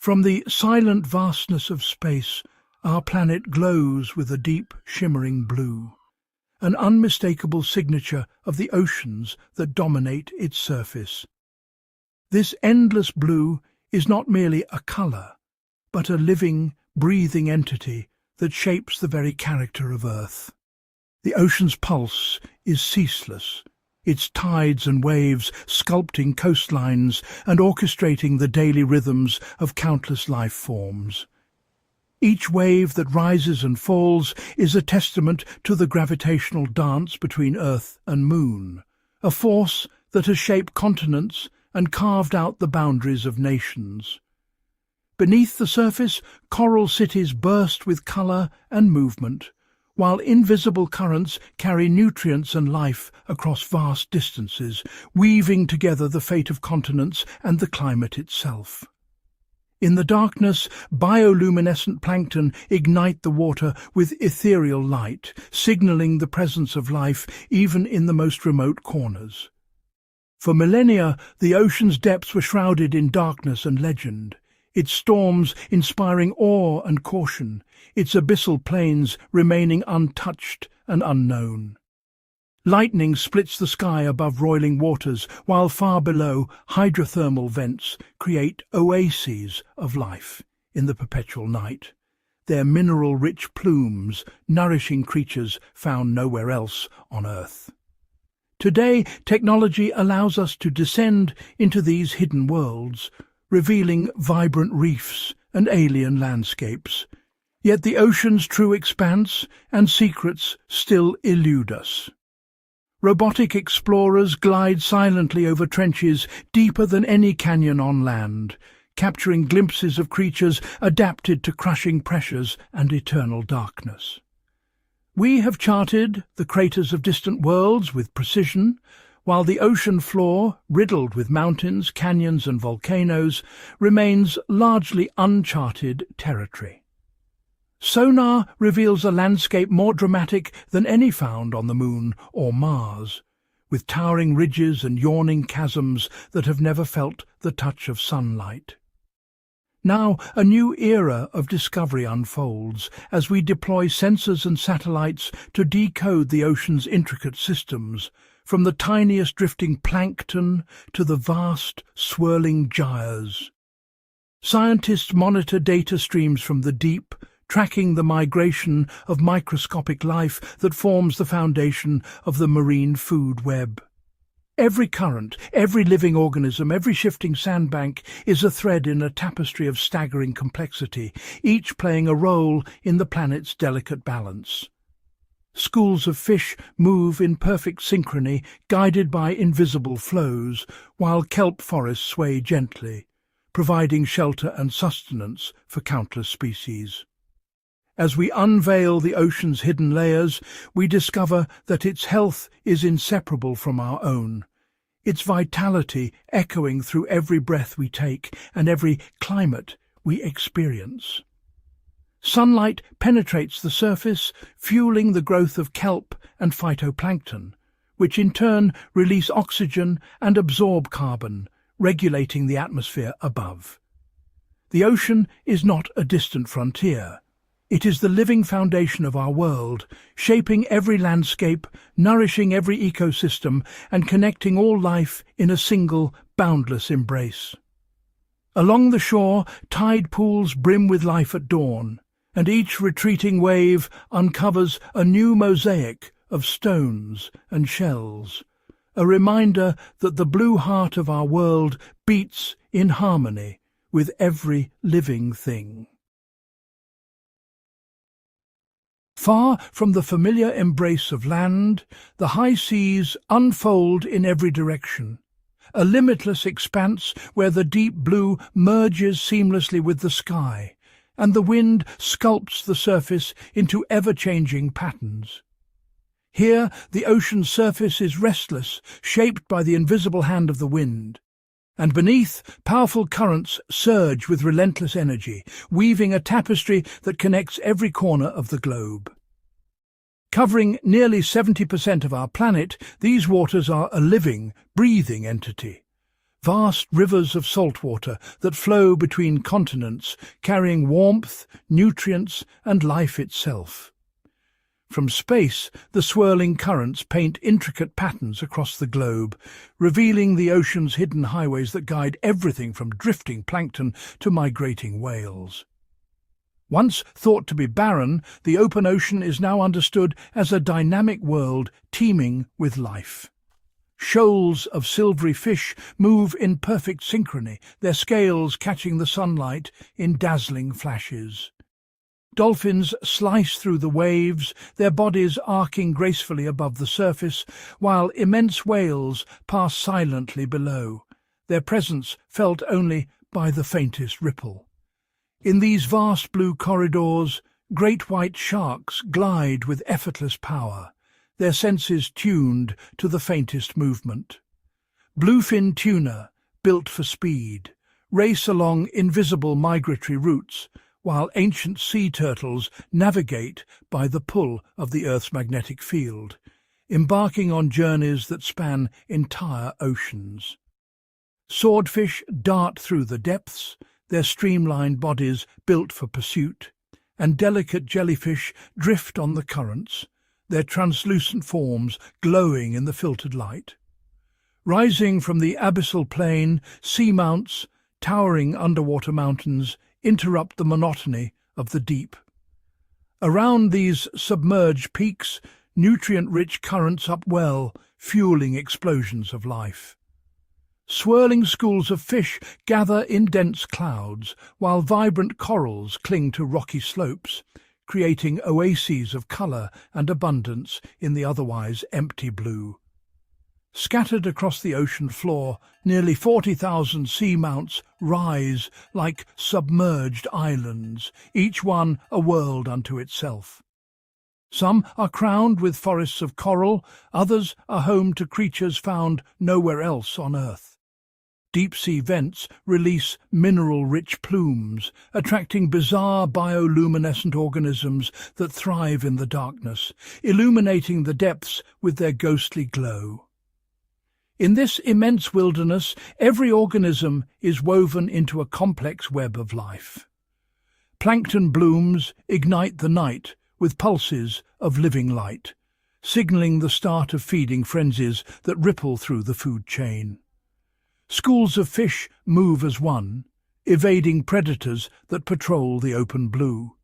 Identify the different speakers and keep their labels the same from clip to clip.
Speaker 1: From the silent vastness of space, our planet glows with a deep, shimmering blue, an unmistakable signature of the oceans that dominate its surface. This endless blue is not merely a colour, but a living, breathing entity that shapes the very character of Earth. The ocean's pulse is ceaseless, its tides and waves sculpting coastlines and orchestrating the daily rhythms of countless life forms. Each wave that rises and falls is a testament to the gravitational dance between Earth and Moon, a force that has shaped continents and carved out the boundaries of nations. Beneath the surface, coral cities burst with colour and movement, while invisible currents carry nutrients and life across vast distances, weaving together the fate of continents and the climate itself. In the darkness, bioluminescent plankton ignite the water with ethereal light, signalling the presence of life even in the most remote corners. For millennia, the ocean's depths were shrouded in darkness and legend, its storms inspiring awe and caution, its abyssal plains remaining untouched and unknown. Lightning splits the sky above roiling waters, while far below, hydrothermal vents create oases of life in the perpetual night, their mineral-rich plumes nourishing creatures found nowhere else on Earth. Today, technology allows us to descend into these hidden worlds, revealing vibrant reefs and alien landscapes. Yet the ocean's true expanse and secrets still elude us. Robotic explorers glide silently over trenches deeper than any canyon on land, capturing glimpses of creatures adapted to crushing pressures and eternal darkness. We have charted the craters of distant worlds with precision, while the ocean floor, riddled with mountains, canyons and volcanoes, remains largely uncharted territory. Sonar reveals a landscape more dramatic than any found on the Moon or Mars, with towering ridges and yawning chasms that have never felt the touch of sunlight. Now a new era of discovery unfolds as we deploy sensors and satellites to decode the ocean's intricate systems, from the tiniest drifting plankton to the vast, swirling gyres. Scientists monitor data streams from the deep, tracking the migration of microscopic life that forms the foundation of the marine food web. Every current, every living organism, every shifting sandbank is a thread in a tapestry of staggering complexity, each playing a role in the planet's delicate balance. Schools of fish move in perfect synchrony, guided by invisible flows, while kelp forests sway gently, providing shelter and sustenance for countless species. As we unveil the ocean's hidden layers, we discover that its health is inseparable from our own, its vitality echoing through every breath we take and every climate we experience. Sunlight penetrates the surface, fueling the growth of kelp and phytoplankton, which in turn release oxygen and absorb carbon, regulating the atmosphere above. The ocean is not a distant frontier. It is the living foundation of our world, shaping every landscape, nourishing every ecosystem, and connecting all life in a single, boundless embrace. Along the shore, tide pools brim with life at dawn, and each retreating wave uncovers a new mosaic of stones and shells, a reminder that the blue heart of our world beats in harmony with every living thing. Far from the familiar embrace of land, the high seas unfold in every direction, a limitless expanse where the deep blue merges seamlessly with the sky, and the wind sculpts the surface into ever-changing patterns. Here, the ocean's surface is restless, shaped by the invisible hand of the wind, and beneath, powerful currents surge with relentless energy, weaving a tapestry that connects every corner of the globe. Covering nearly 70% of our planet, these waters are a living, breathing entity, vast rivers of saltwater that flow between continents, carrying warmth, nutrients, and life itself. From space, the swirling currents paint intricate patterns across the globe, revealing the ocean's hidden highways that guide everything from drifting plankton to migrating whales. Once thought to be barren, the open ocean is now understood as a dynamic world teeming with life. Shoals of silvery fish move in perfect synchrony, their scales catching the sunlight in dazzling flashes. Dolphins slice through the waves, their bodies arcing gracefully above the surface, while immense whales pass silently below, their presence felt only by the faintest ripple. In these vast blue corridors, great white sharks glide with effortless power, their senses tuned to the faintest movement. Bluefin tuna, built for speed, race along invisible migratory routes, while ancient sea turtles navigate by the pull of the Earth's magnetic field, embarking on journeys that span entire oceans. Swordfish dart through the depths, their streamlined bodies built for pursuit, and delicate jellyfish drift on the currents, their translucent forms glowing in the filtered light. Rising from the abyssal plain, seamounts, towering underwater mountains, interrupt the monotony of the deep. Around these submerged peaks, nutrient-rich currents upwell, fueling explosions of life. Swirling schools of fish gather in dense clouds, while vibrant corals cling to rocky slopes, creating oases of colour and abundance in the otherwise empty blue. Scattered across the ocean floor, nearly 40,000 seamounts rise like submerged islands, each one a world unto itself. Some are crowned with forests of coral, others are home to creatures found nowhere else on Earth. Deep-sea vents release mineral-rich plumes, attracting bizarre bioluminescent organisms that thrive in the darkness, illuminating the depths with their ghostly glow. In this immense wilderness, every organism is woven into a complex web of life. Plankton blooms ignite the night with pulses of living light, signalling the start of feeding frenzies that ripple through the food chain. Schools of fish move as one, evading predators that patrol the open blue.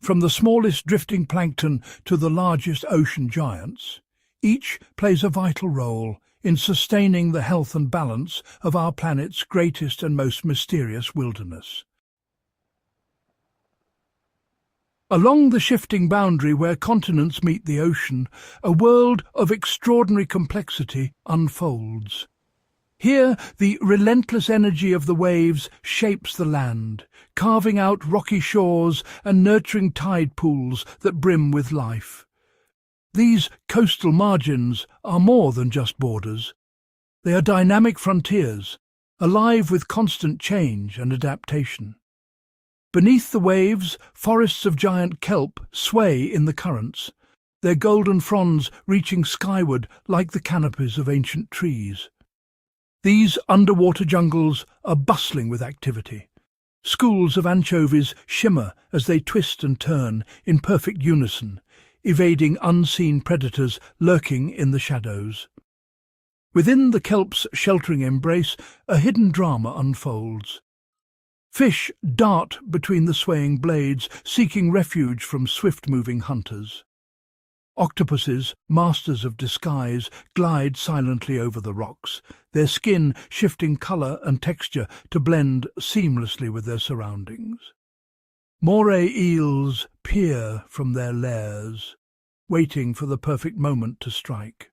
Speaker 1: From the smallest drifting plankton to the largest ocean giants, each plays a vital role in sustaining the health and balance of our planet's greatest and most mysterious wilderness. Along the shifting boundary where continents meet the ocean, a world of extraordinary complexity unfolds. Here, the relentless energy of the waves shapes the land, carving out rocky shores and nurturing tide pools that brim with life. These coastal margins are more than just borders. They are dynamic frontiers, alive with constant change and adaptation. Beneath the waves, forests of giant kelp sway in the currents, their golden fronds reaching skyward like the canopies of ancient trees. These underwater jungles are bustling with activity. Schools of anchovies shimmer as they twist and turn in perfect unison, evading unseen predators lurking in the shadows. Within the kelp's sheltering embrace, a hidden drama unfolds. Fish dart between the swaying blades, seeking refuge from swift-moving hunters. Octopuses, masters of disguise, glide silently over the rocks, their skin shifting colour and texture to blend seamlessly with their surroundings. Moray eels peer from their lairs, waiting for the perfect moment to strike.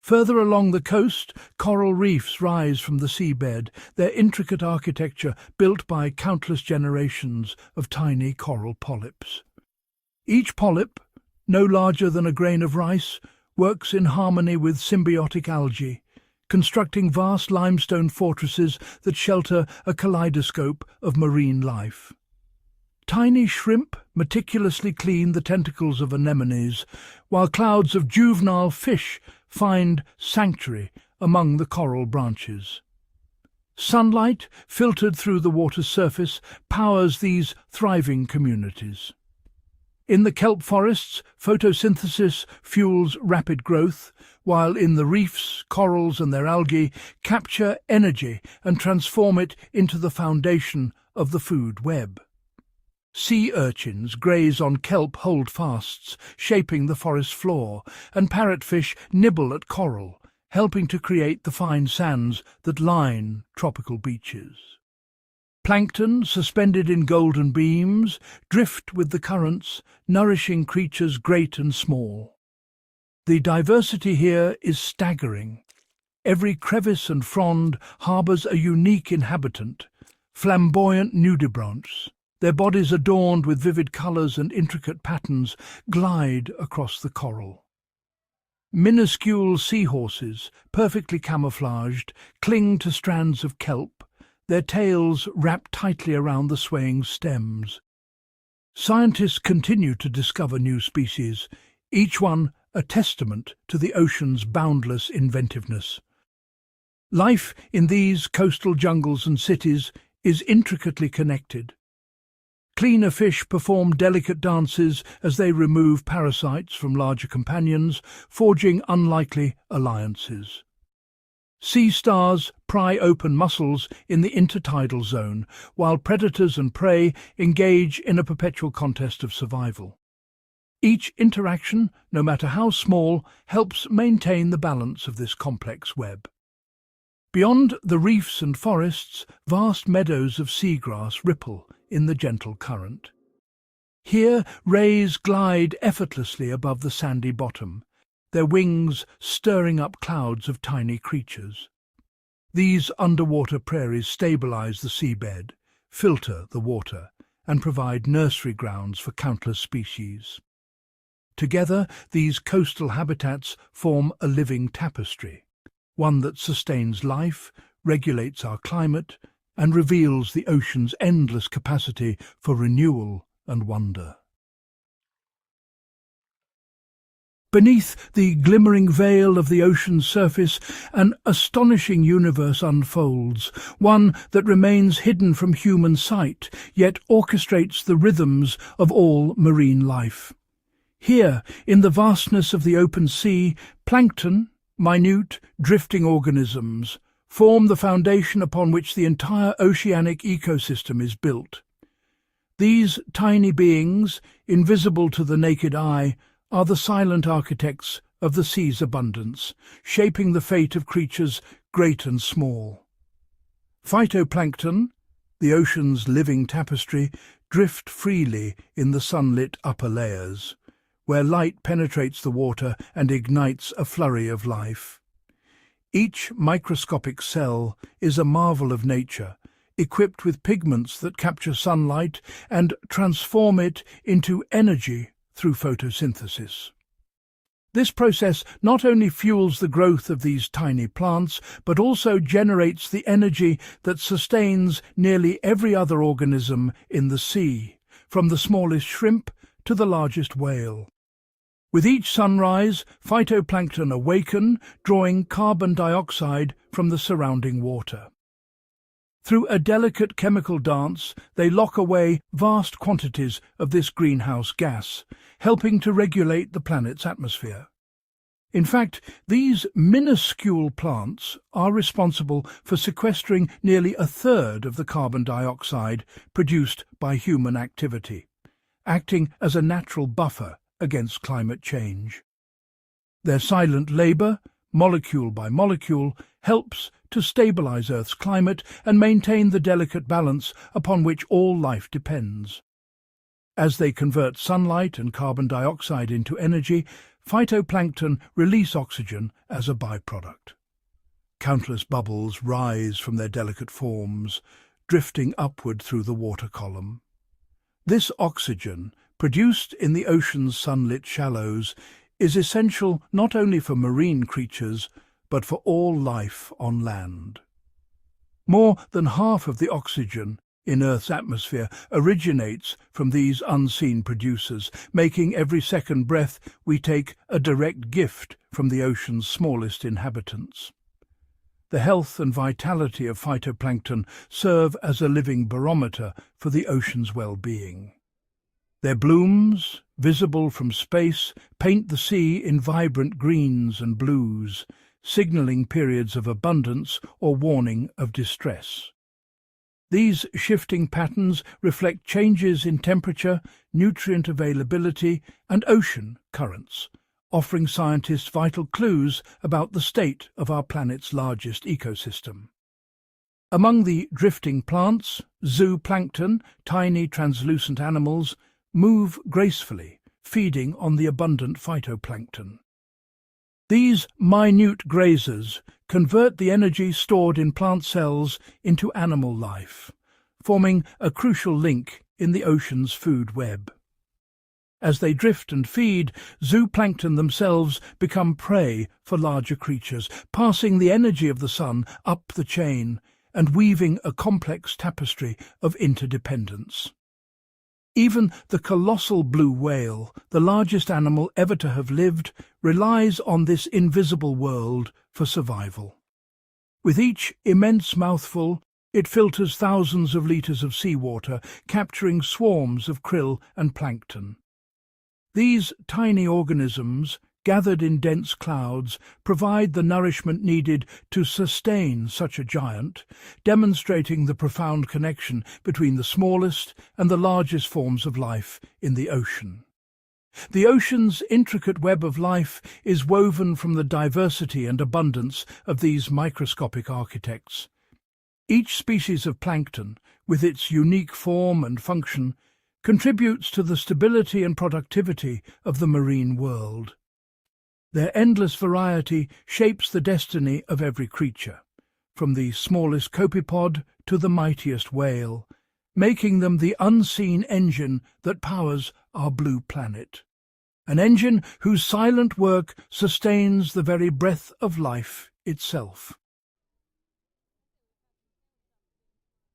Speaker 1: Further along the coast, coral reefs rise from the seabed, their intricate architecture built by countless generations of tiny coral polyps. Each polyp, no larger than a grain of rice, works in harmony with symbiotic algae, constructing vast limestone fortresses that shelter a kaleidoscope of marine life. Tiny shrimp meticulously clean the tentacles of anemones, while clouds of juvenile fish find sanctuary among the coral branches. Sunlight, filtered through the water's surface, powers these thriving communities. In the kelp forests, photosynthesis fuels rapid growth, while in the reefs, corals and their algae capture energy and transform it into the foundation of the food web. Sea urchins graze on kelp holdfasts, shaping the forest floor, and parrotfish nibble at coral, helping to create the fine sands that line tropical beaches. Plankton, suspended in golden beams, drift with the currents, nourishing creatures great and small. The diversity here is staggering. Every crevice and frond harbours a unique inhabitant, flamboyant nudibranchs. Their bodies adorned with vivid colours and intricate patterns glide across the coral. Minuscule seahorses, perfectly camouflaged, cling to strands of kelp, their tails wrapped tightly around the swaying stems. Scientists continue to discover new species, each one a testament to the ocean's boundless inventiveness. Life in these coastal jungles and cities is intricately connected. Cleaner fish perform delicate dances as they remove parasites from larger companions, forging unlikely alliances. Sea stars pry open mussels in the intertidal zone, while predators and prey engage in a perpetual contest of survival. Each interaction, no matter how small, helps maintain the balance of this complex web. Beyond the reefs and forests, vast meadows of seagrass ripple in the gentle current. Here, rays glide effortlessly above the sandy bottom, their wings stirring up clouds of tiny creatures. These underwater prairies stabilize the seabed, filter the water, and provide nursery grounds for countless species. Together, these coastal habitats form a living tapestry, one that sustains life, regulates our climate, and reveals the ocean's endless capacity for renewal and wonder. Beneath the glimmering veil of the ocean's surface, an astonishing universe unfolds, one that remains hidden from human sight, yet orchestrates the rhythms of all marine life. Here, in the vastness of the open sea, plankton, minute, drifting organisms, form the foundation upon which the entire oceanic ecosystem is built. These tiny beings, invisible to the naked eye, are the silent architects of the sea's abundance, shaping the fate of creatures great and small. Phytoplankton, the ocean's living tapestry, drift freely in the sunlit upper layers, where light penetrates the water and ignites a flurry of life. Each microscopic cell is a marvel of nature, equipped with pigments that capture sunlight and transform it into energy through photosynthesis. This process not only fuels the growth of these tiny plants, but also generates the energy that sustains nearly every other organism in the sea, from the smallest shrimp to the largest whale. With each sunrise, phytoplankton awaken, drawing carbon dioxide from the surrounding water. Through a delicate chemical dance, they lock away vast quantities of this greenhouse gas, helping to regulate the planet's atmosphere. In fact, these minuscule plants are responsible for sequestering nearly a third of the carbon dioxide produced by human activity, acting as a natural buffer against climate change. Their silent labour, molecule by molecule, helps to stabilise Earth's climate and maintain the delicate balance upon which all life depends. As they convert sunlight and carbon dioxide into energy, phytoplankton release oxygen as a byproduct. Countless bubbles rise from their delicate forms, drifting upward through the water column. This oxygen, produced in the ocean's sunlit shallows, is essential not only for marine creatures, but for all life on land. More than half of the oxygen in Earth's atmosphere originates from these unseen producers, making every second breath we take a direct gift from the ocean's smallest inhabitants. the health and vitality of phytoplankton serve as a living barometer for the ocean's well-being. Their blooms, visible from space, paint the sea in vibrant greens and blues, signaling periods of abundance or warning of distress. These shifting patterns reflect changes in temperature, nutrient availability, and ocean currents, offering scientists vital clues about the state of our planet's largest ecosystem. Among the drifting plants, zooplankton, tiny translucent animals, move gracefully, feeding on the abundant phytoplankton. These minute grazers convert the energy stored in plant cells into animal life, forming a crucial link in the ocean's food web. As they drift and feed, zooplankton themselves become prey for larger creatures, passing the energy of the sun up the chain and weaving a complex tapestry of interdependence. Even the colossal blue whale, the largest animal ever to have lived, relies on this invisible world for survival. With each immense mouthful, it filters thousands of litres of seawater, capturing swarms of krill and plankton. These tiny organisms, gathered in dense clouds, provide the nourishment needed to sustain such a giant, demonstrating the profound connection between the smallest and the largest forms of life in the ocean. The ocean's intricate web of life is woven from the diversity and abundance of these microscopic architects. Each species of plankton, with its unique form and function, contributes to the stability and productivity of the marine world. Their endless variety shapes the destiny of every creature, from the smallest copepod to the mightiest whale, making them the unseen engine that powers our blue planet. An engine whose silent work sustains the very breath of life itself.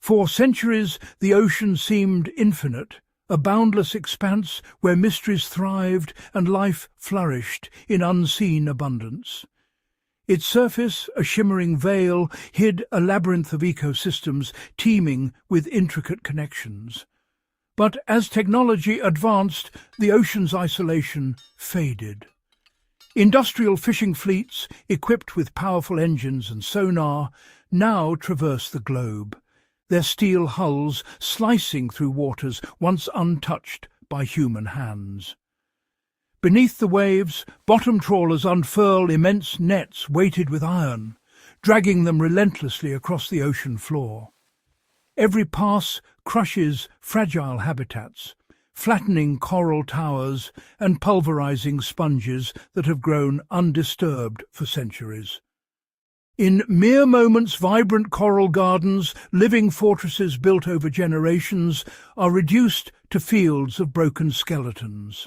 Speaker 1: For centuries, the ocean seemed infinite, a boundless expanse where mysteries thrived and life flourished in unseen abundance. Its surface, a shimmering veil, hid a labyrinth of ecosystems teeming with intricate connections. But as technology advanced, the ocean's isolation faded. Industrial fishing fleets, equipped with powerful engines and sonar, now traverse the globe, their steel hulls slicing through waters once untouched by human hands. Beneath the waves, bottom trawlers unfurl immense nets weighted with iron, dragging them relentlessly across the ocean floor. Every pass crushes fragile habitats, flattening coral towers and pulverizing sponges that have grown undisturbed for centuries. In mere moments, vibrant coral gardens, living fortresses built over generations, are reduced to fields of broken skeletons.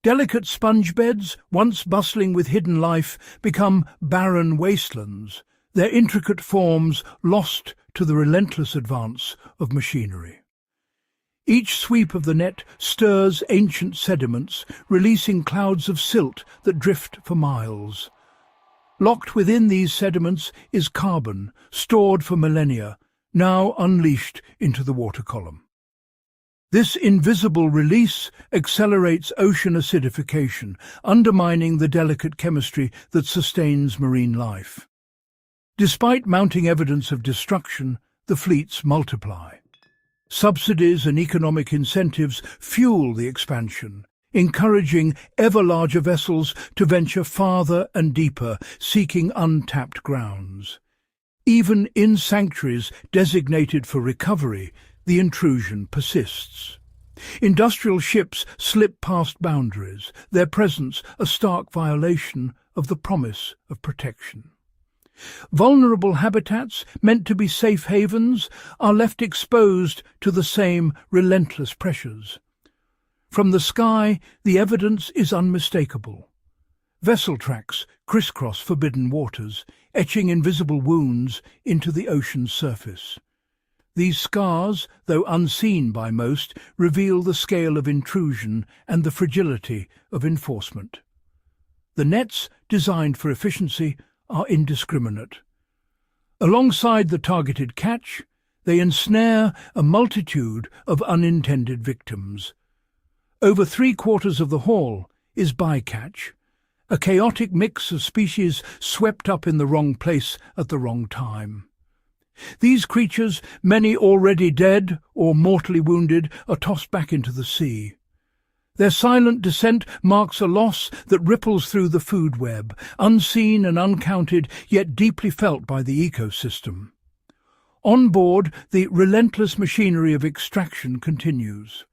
Speaker 1: Delicate sponge beds, once bustling with hidden life, become barren wastelands, their intricate forms lost to the relentless advance of machinery. Each sweep of the net stirs ancient sediments, releasing clouds of silt that drift for miles. Locked within these sediments is carbon, stored for millennia, now unleashed into the water column. This invisible release accelerates ocean acidification, undermining the delicate chemistry that sustains marine life. Despite mounting evidence of destruction, the fleets multiply. Subsidies and economic incentives fuel the expansion, encouraging ever larger vessels to venture farther and deeper, seeking untapped grounds. Even in sanctuaries designated for recovery, the intrusion persists. Industrial ships slip past boundaries, their presence a stark violation of the promise of protection. Vulnerable habitats, meant to be safe havens, are left exposed to the same relentless pressures. From the sky, the evidence is unmistakable. Vessel tracks crisscross forbidden waters, etching invisible wounds into the ocean's surface. These scars, though unseen by most, reveal the scale of intrusion and the fragility of enforcement. The nets, designed for efficiency, are indiscriminate. Alongside the targeted catch, they ensnare a multitude of unintended victims. Over 3/4 of the haul is bycatch, a chaotic mix of species swept up in the wrong place at the wrong time. These creatures, many already dead or mortally wounded, are tossed back into the sea. Their silent descent marks a loss that ripples through the food web, unseen and uncounted, yet deeply felt by the ecosystem. On board, the relentless machinery of extraction continues.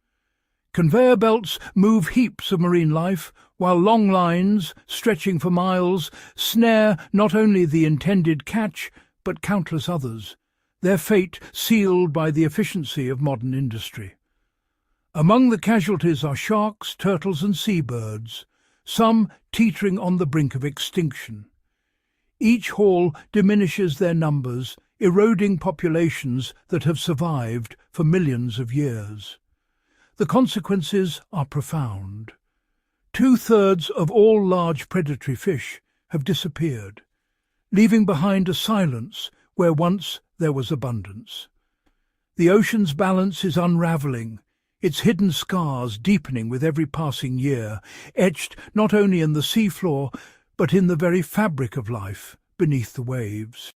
Speaker 1: Conveyor belts move heaps of marine life, while long lines, stretching for miles, snare not only the intended catch, but countless others, their fate sealed by the efficiency of modern industry. Among the casualties are sharks, turtles and seabirds, some teetering on the brink of extinction. Each haul diminishes their numbers, eroding populations that have survived for millions of years. The consequences are profound. 2/3 of all large predatory fish have disappeared, leaving behind a silence where once there was abundance. The ocean's balance is unravelling, its hidden scars deepening with every passing year, etched not only in the seafloor, but in the very fabric of life beneath the waves.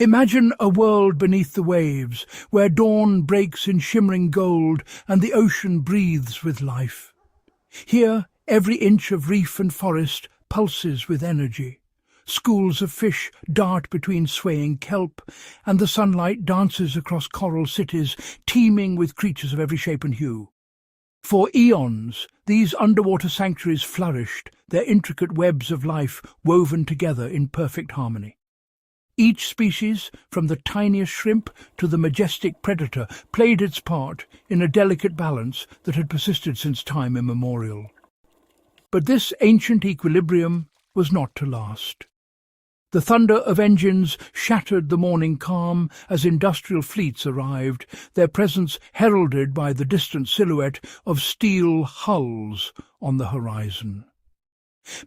Speaker 1: Imagine a world beneath the waves, where dawn breaks in shimmering gold and the ocean breathes with life. Here, every inch of reef and forest pulses with energy. Schools of fish dart between swaying kelp, and the sunlight dances across coral cities teeming with creatures of every shape and hue. For eons, these underwater sanctuaries flourished, their intricate webs of life woven together in perfect harmony. Each species, from the tiniest shrimp to the majestic predator, played its part in a delicate balance that had persisted since time immemorial. But this ancient equilibrium was not to last. The thunder of engines shattered the morning calm as industrial fleets arrived, their presence heralded by the distant silhouette of steel hulls on the horizon.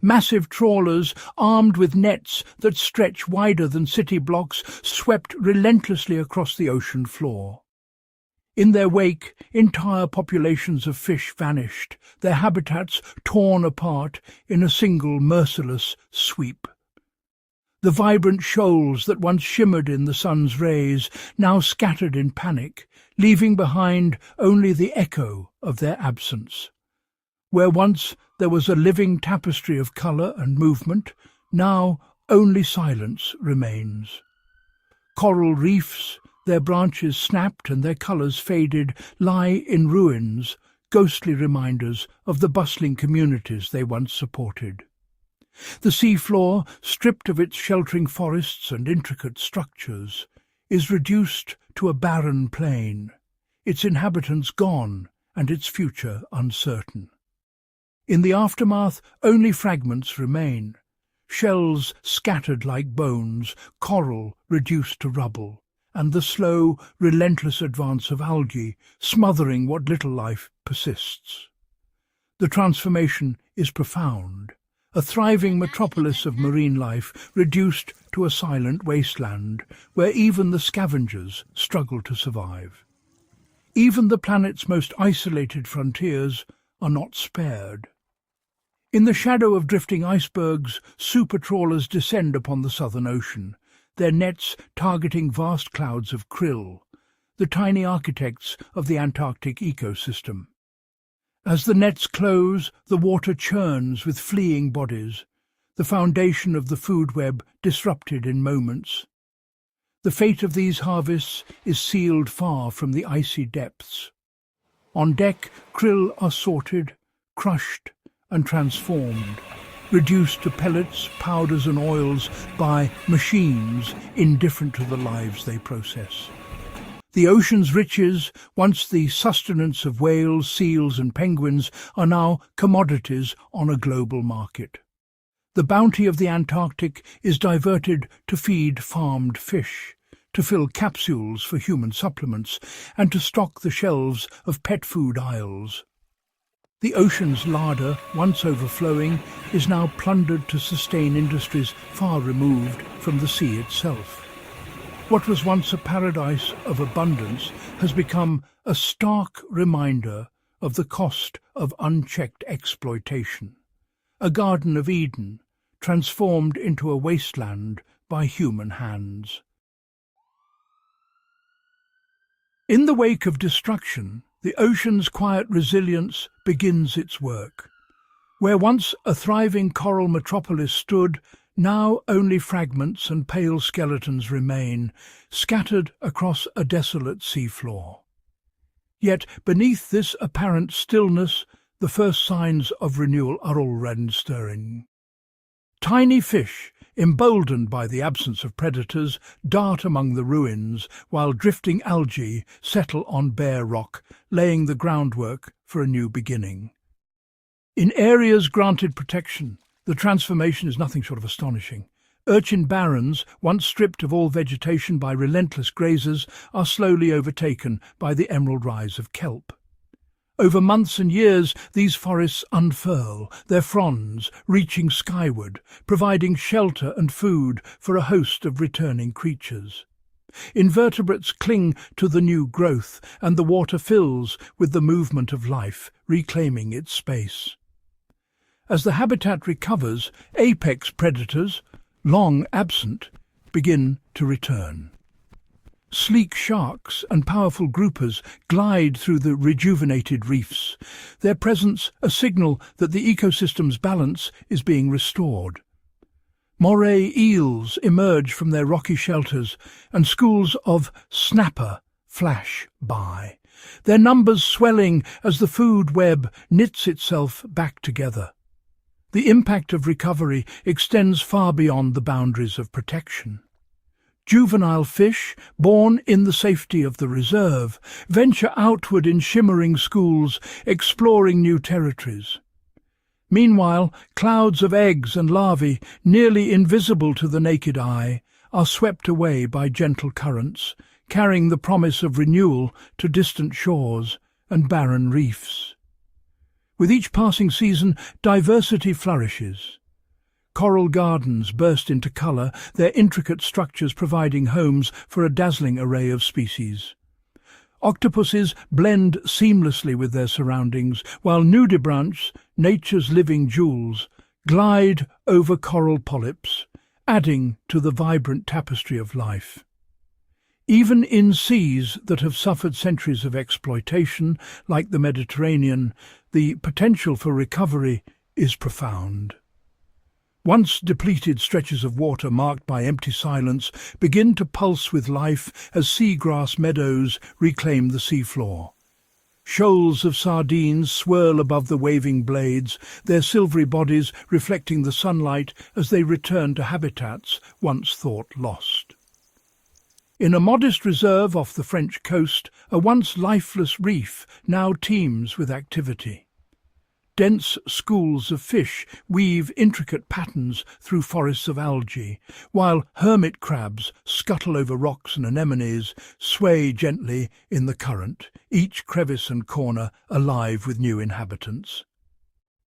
Speaker 1: Massive trawlers, armed with nets that stretch wider than city blocks, swept relentlessly across the ocean floor. In their wake, entire populations of fish vanished, their habitats torn apart in a single merciless sweep. The vibrant shoals that once shimmered in the sun's rays now scattered in panic, leaving behind only the echo of their absence. Where once there was a living tapestry of colour and movement, now only silence remains. Coral reefs, their branches snapped and their colours faded, lie in ruins, ghostly reminders of the bustling communities they once supported. The seafloor, stripped of its sheltering forests and intricate structures, is reduced to a barren plain, its inhabitants gone and its future uncertain. In the aftermath, only fragments remain, shells scattered like bones, coral reduced to rubble, and the slow, relentless advance of algae smothering what little life persists. The transformation is profound, a thriving metropolis of marine life reduced to a silent wasteland where even the scavengers struggle to survive. Even the planet's most isolated frontiers are not spared. In the shadow of drifting icebergs, super trawlers descend upon the Southern Ocean, their nets targeting vast clouds of krill, the tiny architects of the Antarctic ecosystem. As the nets close, the water churns with fleeing bodies, the foundation of the food web disrupted in moments. The fate of these harvests is sealed far from the icy depths. On deck, krill are sorted, crushed, and transformed, reduced to pellets, powders and oils by machines indifferent to the lives they process. The ocean's riches, once the sustenance of whales, seals and penguins, are now commodities on a global market. The bounty of the Antarctic is diverted to feed farmed fish, to fill capsules for human supplements, and to stock the shelves of pet food aisles. The ocean's larder, once overflowing, is now plundered to sustain industries far removed from the sea itself. What was once a paradise of abundance has become a stark reminder of the cost of unchecked exploitation, a Garden of Eden transformed into a wasteland by human hands. In the wake of destruction, the ocean's quiet resilience begins its work. Where once a thriving coral metropolis stood, now only fragments and pale skeletons remain, scattered across a desolate seafloor. Yet beneath this apparent stillness, the first signs of renewal are already stirring. Tiny fish, emboldened by the absence of predators, dart among the ruins, while drifting algae settle on bare rock, laying the groundwork for a new beginning. In areas granted protection, the transformation is nothing short of astonishing. Urchin barrens, once stripped of all vegetation by relentless grazers, are slowly overtaken by the emerald rise of kelp. Over months and years, these forests unfurl, their fronds reaching skyward, providing shelter and food for a host of returning creatures. Invertebrates cling to the new growth, and the water fills with the movement of life, reclaiming its space. As the habitat recovers, apex predators, long absent, begin to return. Sleek sharks and powerful groupers glide through the rejuvenated reefs, their presence a signal that the ecosystem's balance is being restored. Moray eels emerge from their rocky shelters, and schools of snapper flash by, their numbers swelling as the food web knits itself back together. The impact of recovery extends far beyond the boundaries of protection. Juvenile fish, born in the safety of the reserve, venture outward in shimmering schools, exploring new territories. Meanwhile, clouds of eggs and larvae, nearly invisible to the naked eye, are swept away by gentle currents, carrying the promise of renewal to distant shores and barren reefs. With each passing season, diversity flourishes. Coral gardens burst into colour, their intricate structures providing homes for a dazzling array of species. Octopuses blend seamlessly with their surroundings, while nudibranchs, nature's living jewels, glide over coral polyps, adding to the vibrant tapestry of life. Even in seas that have suffered centuries of exploitation, like the Mediterranean, the potential for recovery is profound. Once depleted stretches of water marked by empty silence begin to pulse with life as seagrass meadows reclaim the seafloor. Shoals of sardines swirl above the waving blades, their silvery bodies reflecting the sunlight as they return to habitats once thought lost. In a modest reserve off the French coast, a once lifeless reef now teems with activity. Dense schools of fish weave intricate patterns through forests of algae, while hermit crabs scuttle over rocks and anemones, sway gently in the current, each crevice and corner alive with new inhabitants.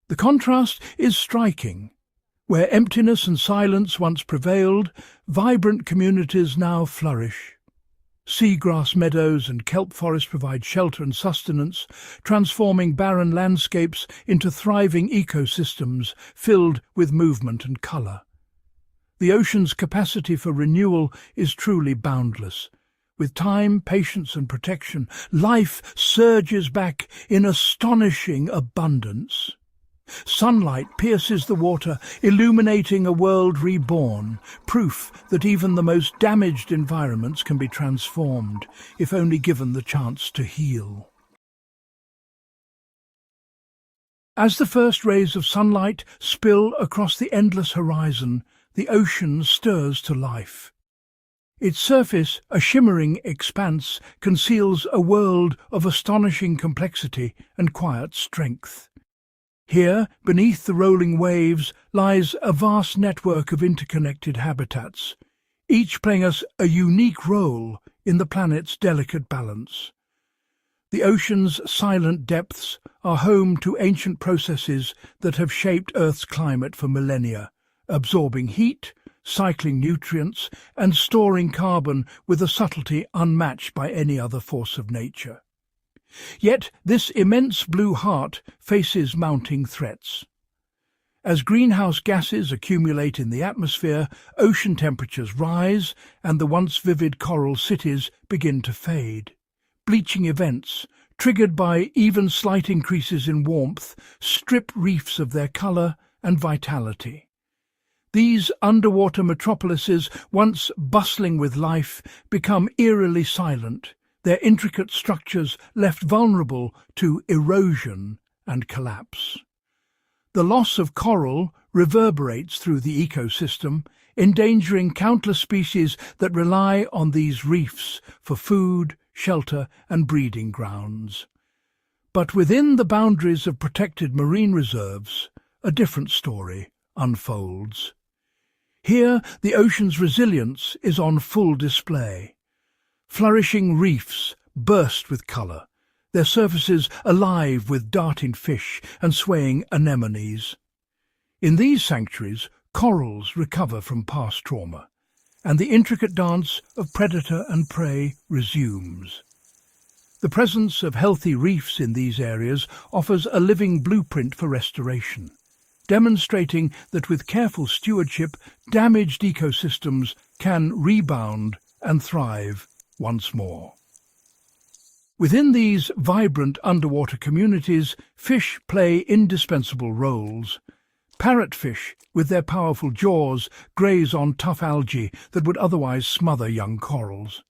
Speaker 1: The contrast is striking. Where emptiness and silence once prevailed, vibrant communities now flourish. Seagrass meadows and kelp forests provide shelter and sustenance, transforming barren landscapes into thriving ecosystems filled with movement and colour. The ocean's capacity for renewal is truly boundless. With time, patience and protection, life surges back in astonishing abundance. Sunlight pierces the water, illuminating a world reborn, proof that even the most damaged environments can be transformed, if only given the chance to heal. As the first rays of sunlight spill across the endless horizon, the ocean stirs to life. Its surface, a shimmering expanse, conceals a world of astonishing complexity and quiet strength. Here, beneath the rolling waves, lies a vast network of interconnected habitats, each playing us a unique role in the planet's delicate balance. The ocean's silent depths are home to ancient processes that have shaped Earth's climate for millennia, absorbing heat, cycling nutrients, and storing carbon with a subtlety unmatched by any other force of nature. Yet this immense blue heart faces mounting threats. As greenhouse gases accumulate in the atmosphere, ocean temperatures rise and the once vivid coral cities begin to fade. Bleaching events, triggered by even slight increases in warmth, strip reefs of their colour and vitality. These underwater metropolises, once bustling with life, become eerily silent, their intricate structures left vulnerable to erosion and collapse. The loss of coral reverberates through the ecosystem, endangering countless species that rely on these reefs for food, shelter and breeding grounds. But within the boundaries of protected marine reserves, a different story unfolds. Here, the ocean's resilience is on full display. Flourishing reefs burst with colour, their surfaces alive with darting fish and swaying anemones. In these sanctuaries, corals recover from past trauma, and the intricate dance of predator and prey resumes. The presence of healthy reefs in these areas offers a living blueprint for restoration, demonstrating that with careful stewardship, damaged ecosystems can rebound and thrive once more. Within these vibrant underwater communities, fish play indispensable roles. Parrotfish, with their powerful jaws, graze on tough algae that would otherwise smother young corals.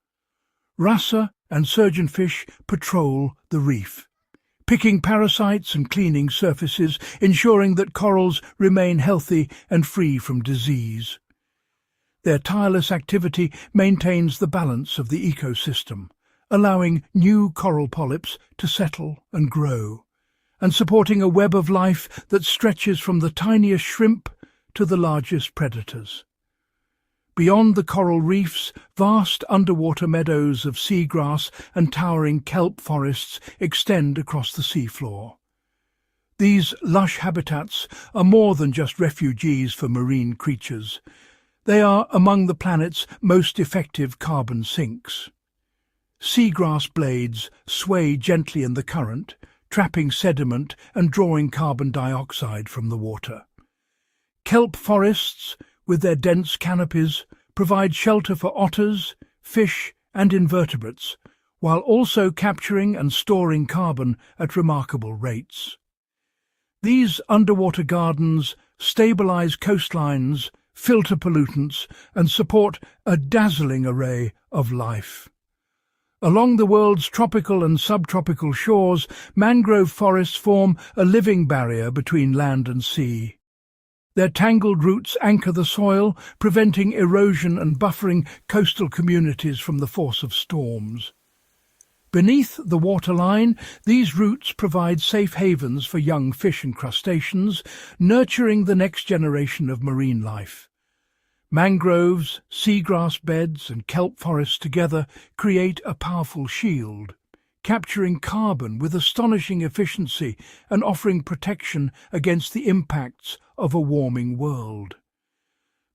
Speaker 1: Rasa and surgeonfish patrol the reef, picking parasites and cleaning surfaces, ensuring that corals remain healthy and free from disease. Their tireless activity maintains the balance of the ecosystem, allowing new coral polyps to settle and grow, and supporting a web of life that stretches from the tiniest shrimp to the largest predators. Beyond the coral reefs, vast underwater meadows of seagrass and towering kelp forests extend across the seafloor. These lush habitats are more than just refugees for marine creatures. They are among the planet's most effective carbon sinks. Seagrass blades sway gently in the current, trapping sediment and drawing carbon dioxide from the water. Kelp forests, with their dense canopies, provide shelter for otters, fish and invertebrates, while also capturing and storing carbon at remarkable rates. These underwater gardens stabilize coastlines, filter pollutants and support a dazzling array of life. Along the world's tropical and subtropical shores, mangrove forests form a living barrier between land and sea. Their tangled roots anchor the soil, preventing erosion and buffering coastal communities from the force of storms. Beneath the waterline, these roots provide safe havens for young fish and crustaceans, nurturing the next generation of marine life. Mangroves, seagrass beds and kelp forests together create a powerful shield, capturing carbon with astonishing efficiency and offering protection against the impacts of a warming world.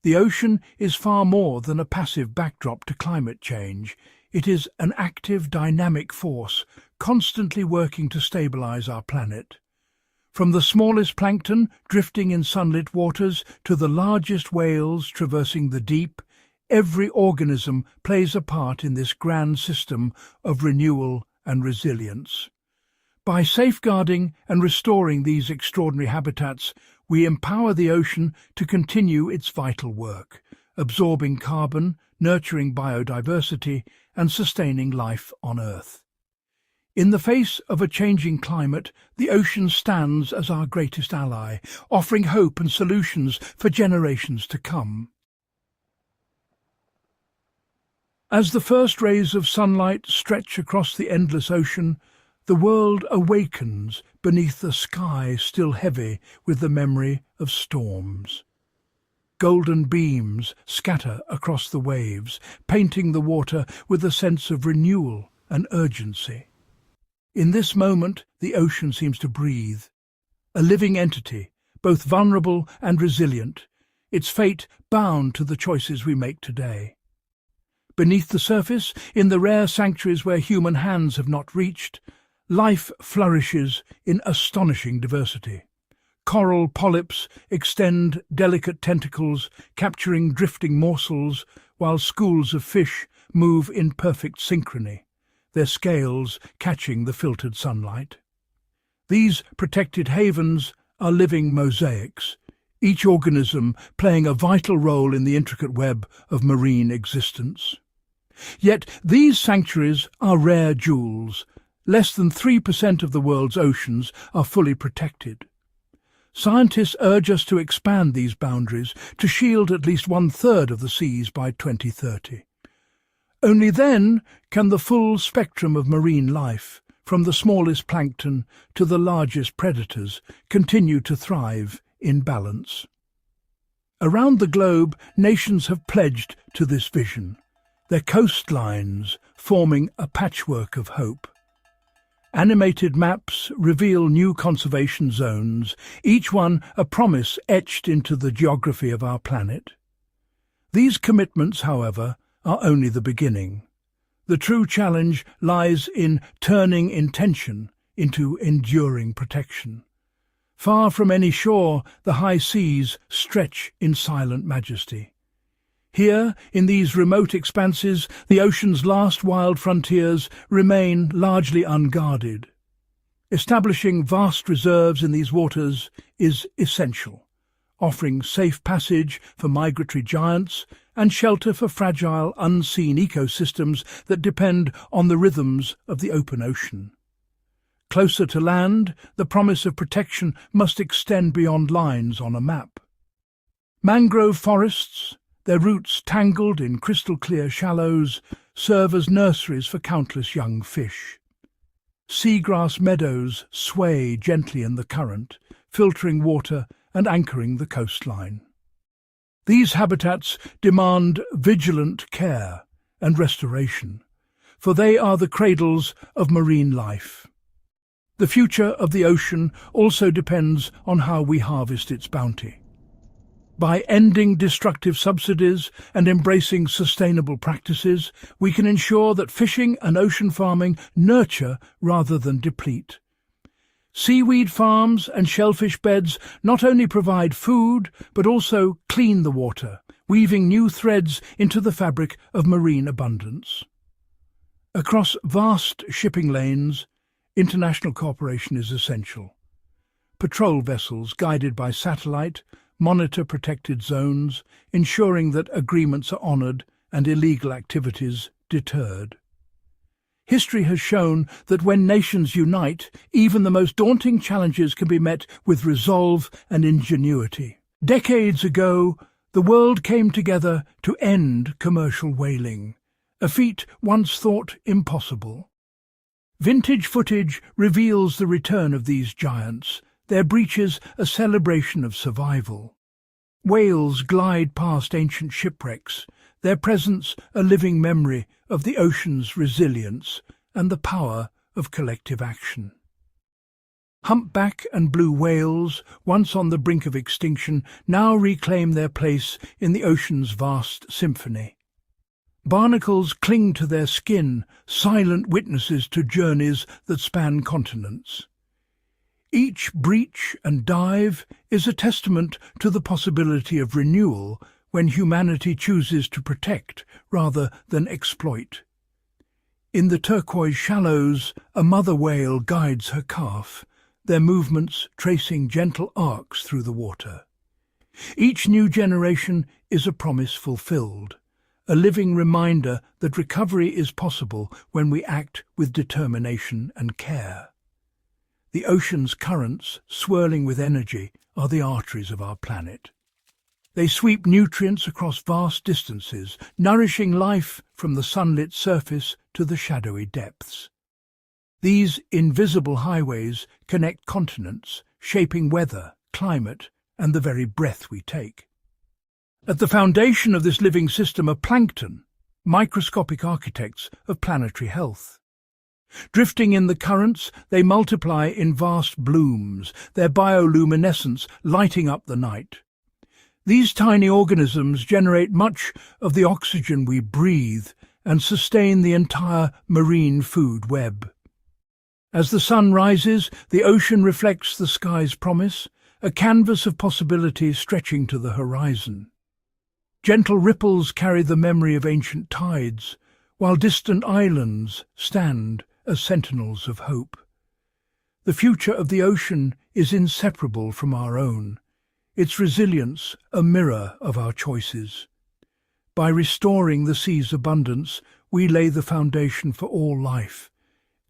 Speaker 1: The ocean is far more than a passive backdrop to climate change. It is an active, dynamic force, constantly working to stabilize our planet. From the smallest plankton drifting in sunlit waters to the largest whales traversing the deep, every organism plays a part in this grand system of renewal and resilience. By safeguarding and restoring these extraordinary habitats, we empower the ocean to continue its vital work, absorbing carbon, nurturing biodiversity, and sustaining life on Earth. In the face of a changing climate, the ocean stands as our greatest ally, offering hope and solutions for generations to come. As the first rays of sunlight stretch across the endless ocean, the world awakens beneath a sky still heavy with the memory of storms. Golden beams scatter across the waves, painting the water with a sense of renewal and urgency. In this moment, the ocean seems to breathe. A living entity, both vulnerable and resilient, its fate bound to the choices we make today. Beneath the surface, in the rare sanctuaries where human hands have not reached, life flourishes in astonishing diversity. Coral polyps extend delicate tentacles, capturing drifting morsels, while schools of fish move in perfect synchrony, their scales catching the filtered sunlight. These protected havens are living mosaics, each organism playing a vital role in the intricate web of marine existence. Yet these sanctuaries are rare jewels. Less than 3% of the world's oceans are fully protected. Scientists urge us to expand these boundaries to shield at least 1/3 of the seas by 2030. Only then can the full spectrum of marine life, from the smallest plankton to the largest predators, continue to thrive in balance. Around the globe, nations have pledged to this vision, their coastlines forming a patchwork of hope. Animated maps reveal new conservation zones, each one a promise etched into the geography of our planet. These commitments, however, are only the beginning. The true challenge lies in turning intention into enduring protection. Far from any shore, the high seas stretch in silent majesty. Here, in these remote expanses, the ocean's last wild frontiers remain largely unguarded. Establishing vast reserves in these waters is essential, offering safe passage for migratory giants and shelter for fragile, unseen ecosystems that depend on the rhythms of the open ocean. Closer to land, the promise of protection must extend beyond lines on a map. Mangrove forests, their roots tangled in crystal-clear shallows, serve as nurseries for countless young fish. Seagrass meadows sway gently in the current, filtering water and anchoring the coastline. These habitats demand vigilant care and restoration, for they are the cradles of marine life. The future of the ocean also depends on how we harvest its bounty. By ending destructive subsidies and embracing sustainable practices, we can ensure that fishing and ocean farming nurture rather than deplete. Seaweed farms and shellfish beds not only provide food, but also clean the water, weaving new threads into the fabric of marine abundance. Across vast shipping lanes, international cooperation is essential. Patrol vessels guided by satellite monitor protected zones, ensuring that agreements are honoured and illegal activities deterred. History has shown that when nations unite, even the most daunting challenges can be met with resolve and ingenuity. Decades ago, the world came together to end commercial whaling, a feat once thought impossible. Vintage footage reveals the return of these giants, their breaches a celebration of survival. Whales glide past ancient shipwrecks, their presence a living memory of the ocean's resilience and the power of collective action. Humpback and blue whales, once on the brink of extinction, now reclaim their place in the ocean's vast symphony. Barnacles cling to their skin, silent witnesses to journeys that span continents. Each breach and dive is a testament to the possibility of renewal when humanity chooses to protect rather than exploit. In the turquoise shallows, a mother whale guides her calf, their movements tracing gentle arcs through the water. Each new generation is a promise fulfilled, a living reminder that recovery is possible when we act with determination and care. The ocean's currents, swirling with energy, are the arteries of our planet. They sweep nutrients across vast distances, nourishing life from the sunlit surface to the shadowy depths. These invisible highways connect continents, shaping weather, climate, and the very breath we take. At the foundation of this living system are plankton, microscopic architects of planetary health. Drifting in the currents, they multiply in vast blooms, their bioluminescence lighting up the night. These tiny organisms generate much of the oxygen we breathe and sustain the entire marine food web. As the sun rises, the ocean reflects the sky's promise, a canvas of possibilities stretching to the horizon. Gentle ripples carry the memory of ancient tides, while distant islands stand as sentinels of hope. The future of the ocean is inseparable from our own, its resilience a mirror of our choices. By restoring the sea's abundance, we lay the foundation for all life.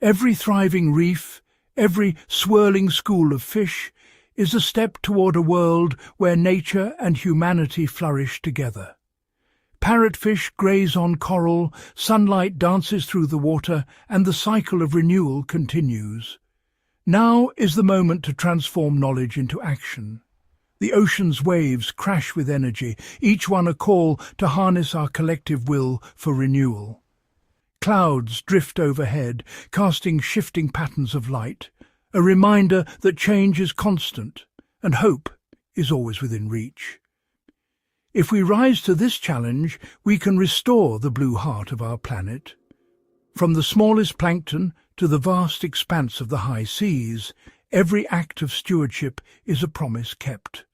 Speaker 1: Every thriving reef, every swirling school of fish, is a step toward a world where nature and humanity flourish together. Parrotfish graze on coral, sunlight dances through the water, and the cycle of renewal continues. Now is the moment to transform knowledge into action. The ocean's waves crash with energy, each one a call to harness our collective will for renewal. Clouds drift overhead, casting shifting patterns of light, a reminder that change is constant and hope is always within reach. If we rise to this challenge, we can restore the blue heart of our planet. From the smallest plankton to the vast expanse of the high seas, every act of stewardship is a promise kept.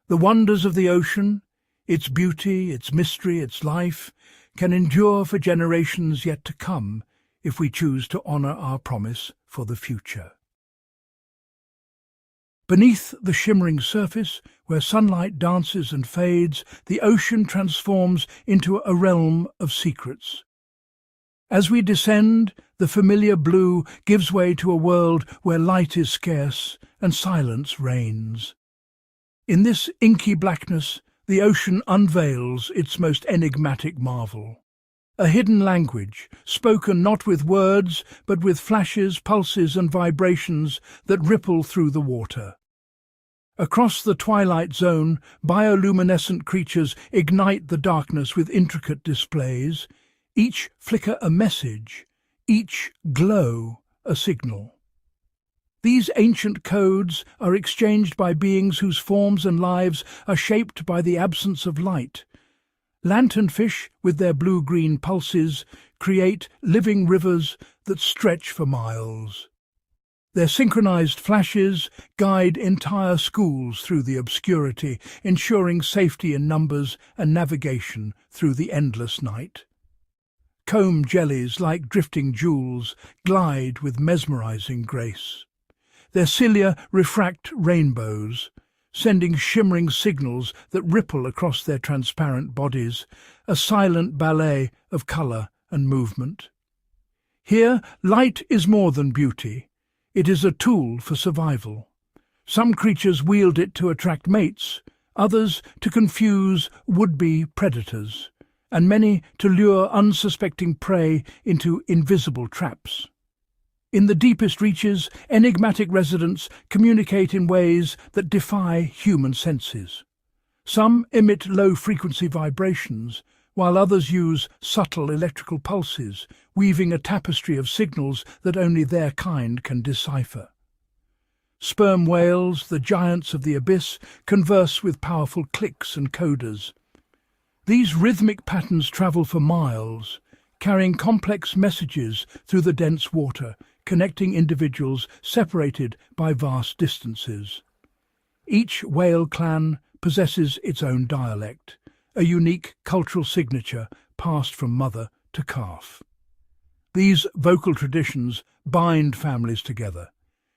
Speaker 1: The wonders of the ocean, its beauty, its mystery, its life, can endure for generations yet to come if we choose to honour our promise for the future. Beneath the shimmering surface, where sunlight dances and fades, the ocean transforms into a realm of secrets. As we descend, the familiar blue gives way to a world where light is scarce and silence reigns. In this inky blackness, the ocean unveils its most enigmatic marvel. A hidden language, spoken not with words, but with flashes, pulses and vibrations that ripple through the water. Across the twilight zone, bioluminescent creatures ignite the darkness with intricate displays, each flicker a message, each glow a signal. These ancient codes are exchanged by beings whose forms and lives are shaped by the absence of light. Lanternfish, with their blue-green pulses, create living rivers that stretch for miles. Their synchronized flashes guide entire schools through the obscurity, ensuring safety in numbers and navigation through the endless night. Comb jellies, like drifting jewels, glide with mesmerizing grace. Their cilia refract rainbows, sending shimmering signals that ripple across their transparent bodies, a silent ballet of colour and movement. Here, light is more than beauty. It is a tool for survival. Some creatures wield it to attract mates, others to confuse would-be predators, and many to lure unsuspecting prey into invisible traps. In the deepest reaches, enigmatic residents communicate in ways that defy human senses. Some emit low-frequency vibrations, while others use subtle electrical pulses, weaving a tapestry of signals that only their kind can decipher. Sperm whales, the giants of the abyss, converse with powerful clicks and coders. These rhythmic patterns travel for miles, carrying complex messages through the dense water, connecting individuals separated by vast distances. Each whale clan possesses its own dialect, a unique cultural signature passed from mother to calf. These vocal traditions bind families together,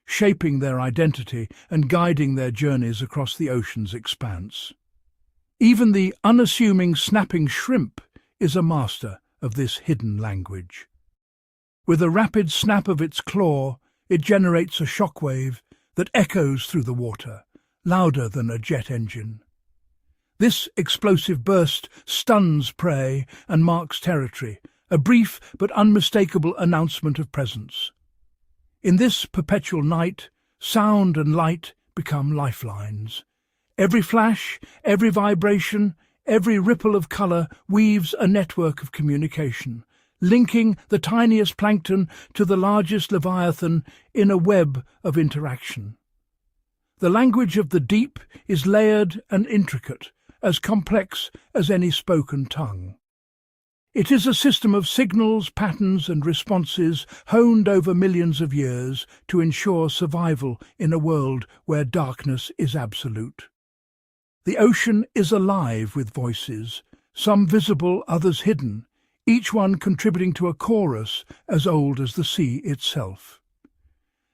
Speaker 1: shaping their identity and guiding their journeys across the ocean's expanse. Even the unassuming snapping shrimp is a master of this hidden language. With a rapid snap of its claw, it generates a shockwave that echoes through the water, louder than a jet engine. This explosive burst stuns prey and marks territory, a brief but unmistakable announcement of presence. In this perpetual night, sound and light become lifelines. Every flash, every vibration, every ripple of colour weaves a network of communication, linking the tiniest plankton to the largest leviathan in a web of interaction. The language of the deep is layered and intricate, as complex as any spoken tongue. It is a system of signals, patterns and responses honed over millions of years to ensure survival in a world where darkness is absolute. The ocean is alive with voices, some visible, others hidden, each one contributing to a chorus as old as the sea itself.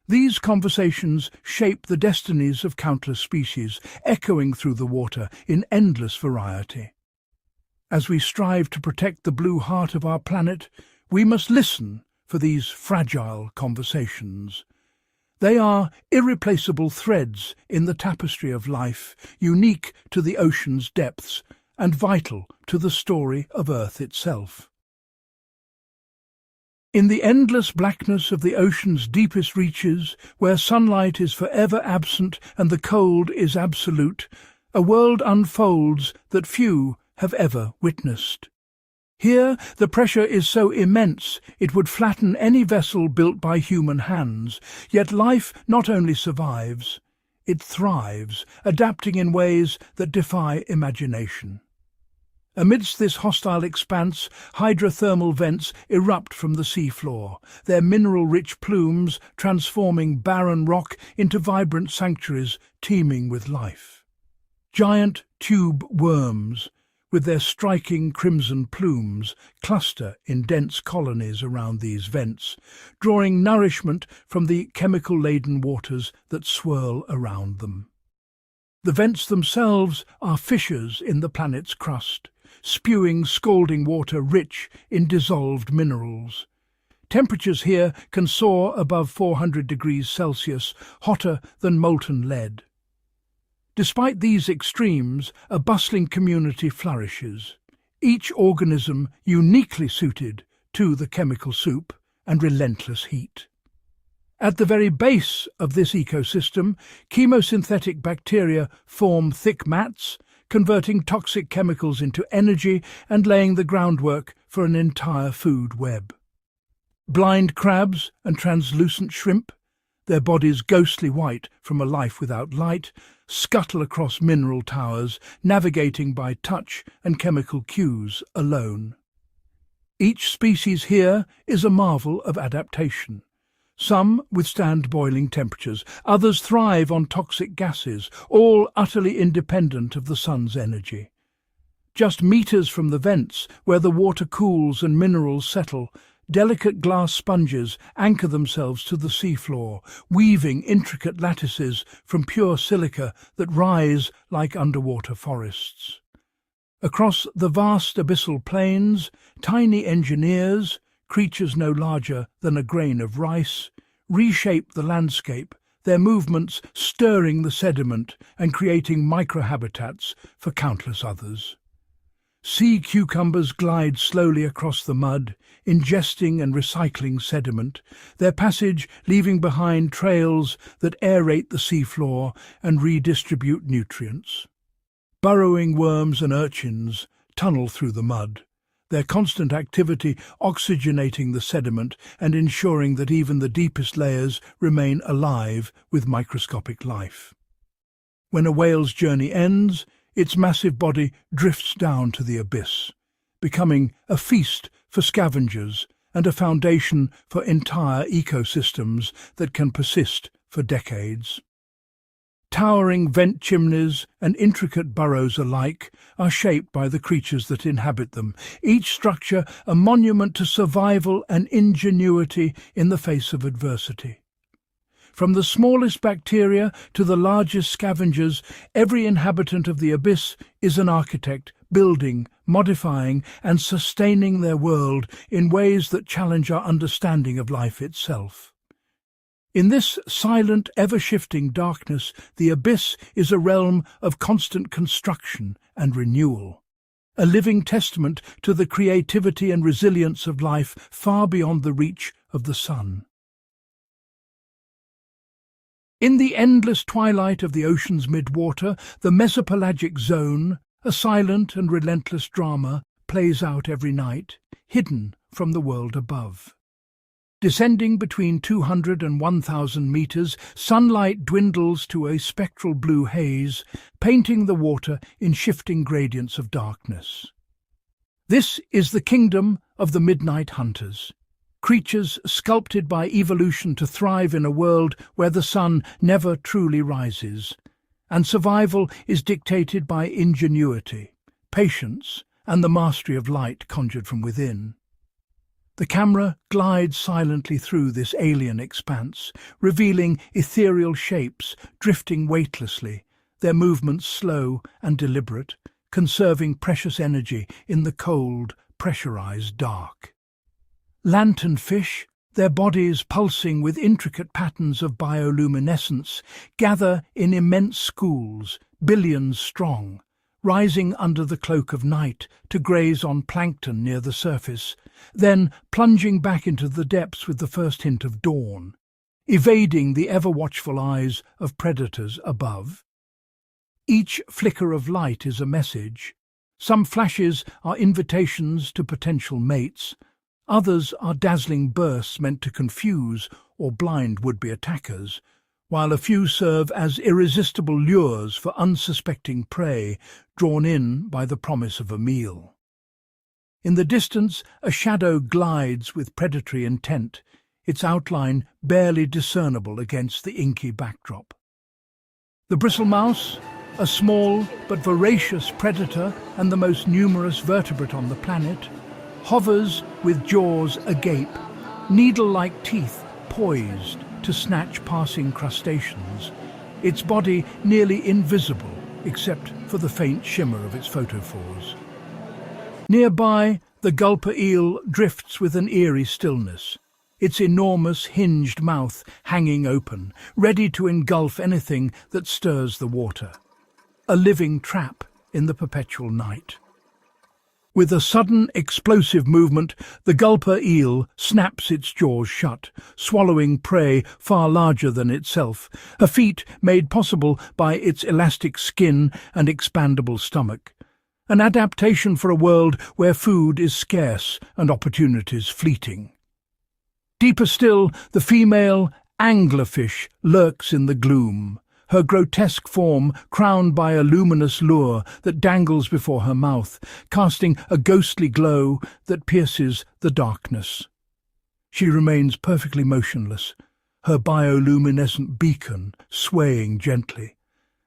Speaker 1: These conversations shape the destinies of countless species, echoing through the water in endless variety. As we strive to protect the blue heart of our planet, we must listen for these fragile conversations. They are irreplaceable threads in the tapestry of life, unique to the ocean's depths and vital to the story of Earth itself. In the endless blackness of the ocean's deepest reaches, where sunlight is forever absent and the cold is absolute, a world unfolds that few have ever witnessed. Here the pressure is so immense it would flatten any vessel built by human hands, yet life not only survives, it thrives, adapting in ways that defy imagination. Amidst this hostile expanse, hydrothermal vents erupt from the seafloor, their mineral-rich plumes transforming barren rock into vibrant sanctuaries teeming with life. Giant tube worms, with their striking crimson plumes, cluster in dense colonies around these vents, drawing nourishment from the chemical-laden waters that swirl around them. The vents themselves are fissures in the planet's crust, spewing scalding water rich in dissolved minerals. Temperatures here can soar above 400 degrees Celsius, hotter than molten lead. Despite these extremes, a bustling community flourishes, each organism uniquely suited to the chemical soup and relentless heat. At the very base of this ecosystem, chemosynthetic bacteria form thick mats, converting toxic chemicals into energy and laying the groundwork for an entire food web. Blind crabs and translucent shrimp, their bodies ghostly white from a life without light, scuttle across mineral towers, navigating by touch and chemical cues alone. Each species here is a marvel of adaptation. Some withstand boiling temperatures, others thrive on toxic gases, all utterly independent of the sun's energy. Just meters from the vents, where the water cools and minerals settle, delicate glass sponges anchor themselves to the seafloor, weaving intricate lattices from pure silica that rise like underwater forests. Across the vast abyssal plains, tiny engineers, creatures no larger than a grain of rice, reshape the landscape, their movements stirring the sediment and creating microhabitats for countless others. Sea cucumbers glide slowly across the mud, ingesting and recycling sediment, their passage leaving behind trails that aerate the seafloor and redistribute nutrients. Burrowing worms and urchins tunnel through the mud, their constant activity oxygenating the sediment and ensuring that even the deepest layers remain alive with microscopic life. When a whale's journey ends, its massive body drifts down to the abyss, becoming a feast for scavengers and a foundation for entire ecosystems that can persist for decades. Towering vent chimneys and intricate burrows alike are shaped by the creatures that inhabit them, each structure a monument to survival and ingenuity in the face of adversity. From the smallest bacteria to the largest scavengers, every inhabitant of the abyss is an architect, building, modifying and sustaining their world in ways that challenge our understanding of life itself. In this silent, ever-shifting darkness, the abyss is a realm of constant construction and renewal, a living testament to the creativity and resilience of life far beyond the reach of the sun. In the endless twilight of the ocean's midwater, the mesopelagic zone, a silent and relentless drama, plays out every night, hidden from the world above. Descending between 200 and 1,000 meters, sunlight dwindles to a spectral blue haze, painting the water in shifting gradients of darkness. This is the kingdom of the midnight hunters, creatures sculpted by evolution to thrive in a world where the sun never truly rises, and survival is dictated by ingenuity, patience, and the mastery of light conjured from within. The camera glides silently through this alien expanse, revealing ethereal shapes drifting weightlessly, their movements slow and deliberate, conserving precious energy in the cold, pressurized dark. Lanternfish, their bodies pulsing with intricate patterns of bioluminescence, gather in immense schools, billions strong, rising under the cloak of night to graze on plankton near the surface, then plunging back into the depths with the first hint of dawn, evading the ever-watchful eyes of predators above. Each flicker of light is a message. Some flashes are invitations to potential mates, others are dazzling bursts meant to confuse or blind would-be attackers, while a few serve as irresistible lures for unsuspecting prey drawn in by the promise of a meal. In the distance, a shadow glides with predatory intent, its outline barely discernible against the inky backdrop. The bristlemouse, a small but voracious predator and the most numerous vertebrate on the planet, hovers with jaws agape, needle-like teeth poised to snatch passing crustaceans, its body nearly invisible except for the faint shimmer of its photophores. Nearby, the gulper eel drifts with an eerie stillness, its enormous hinged mouth hanging open, ready to engulf anything that stirs the water. A living trap in the perpetual night. With a sudden, explosive movement, the gulper eel snaps its jaws shut, swallowing prey far larger than itself, a feat made possible by its elastic skin and expandable stomach. An adaptation for a world where food is scarce and opportunities fleeting. Deeper still, the female anglerfish lurks in the gloom, her grotesque form crowned by a luminous lure that dangles before her mouth, casting a ghostly glow that pierces the darkness. She remains perfectly motionless, her bioluminescent beacon swaying gently,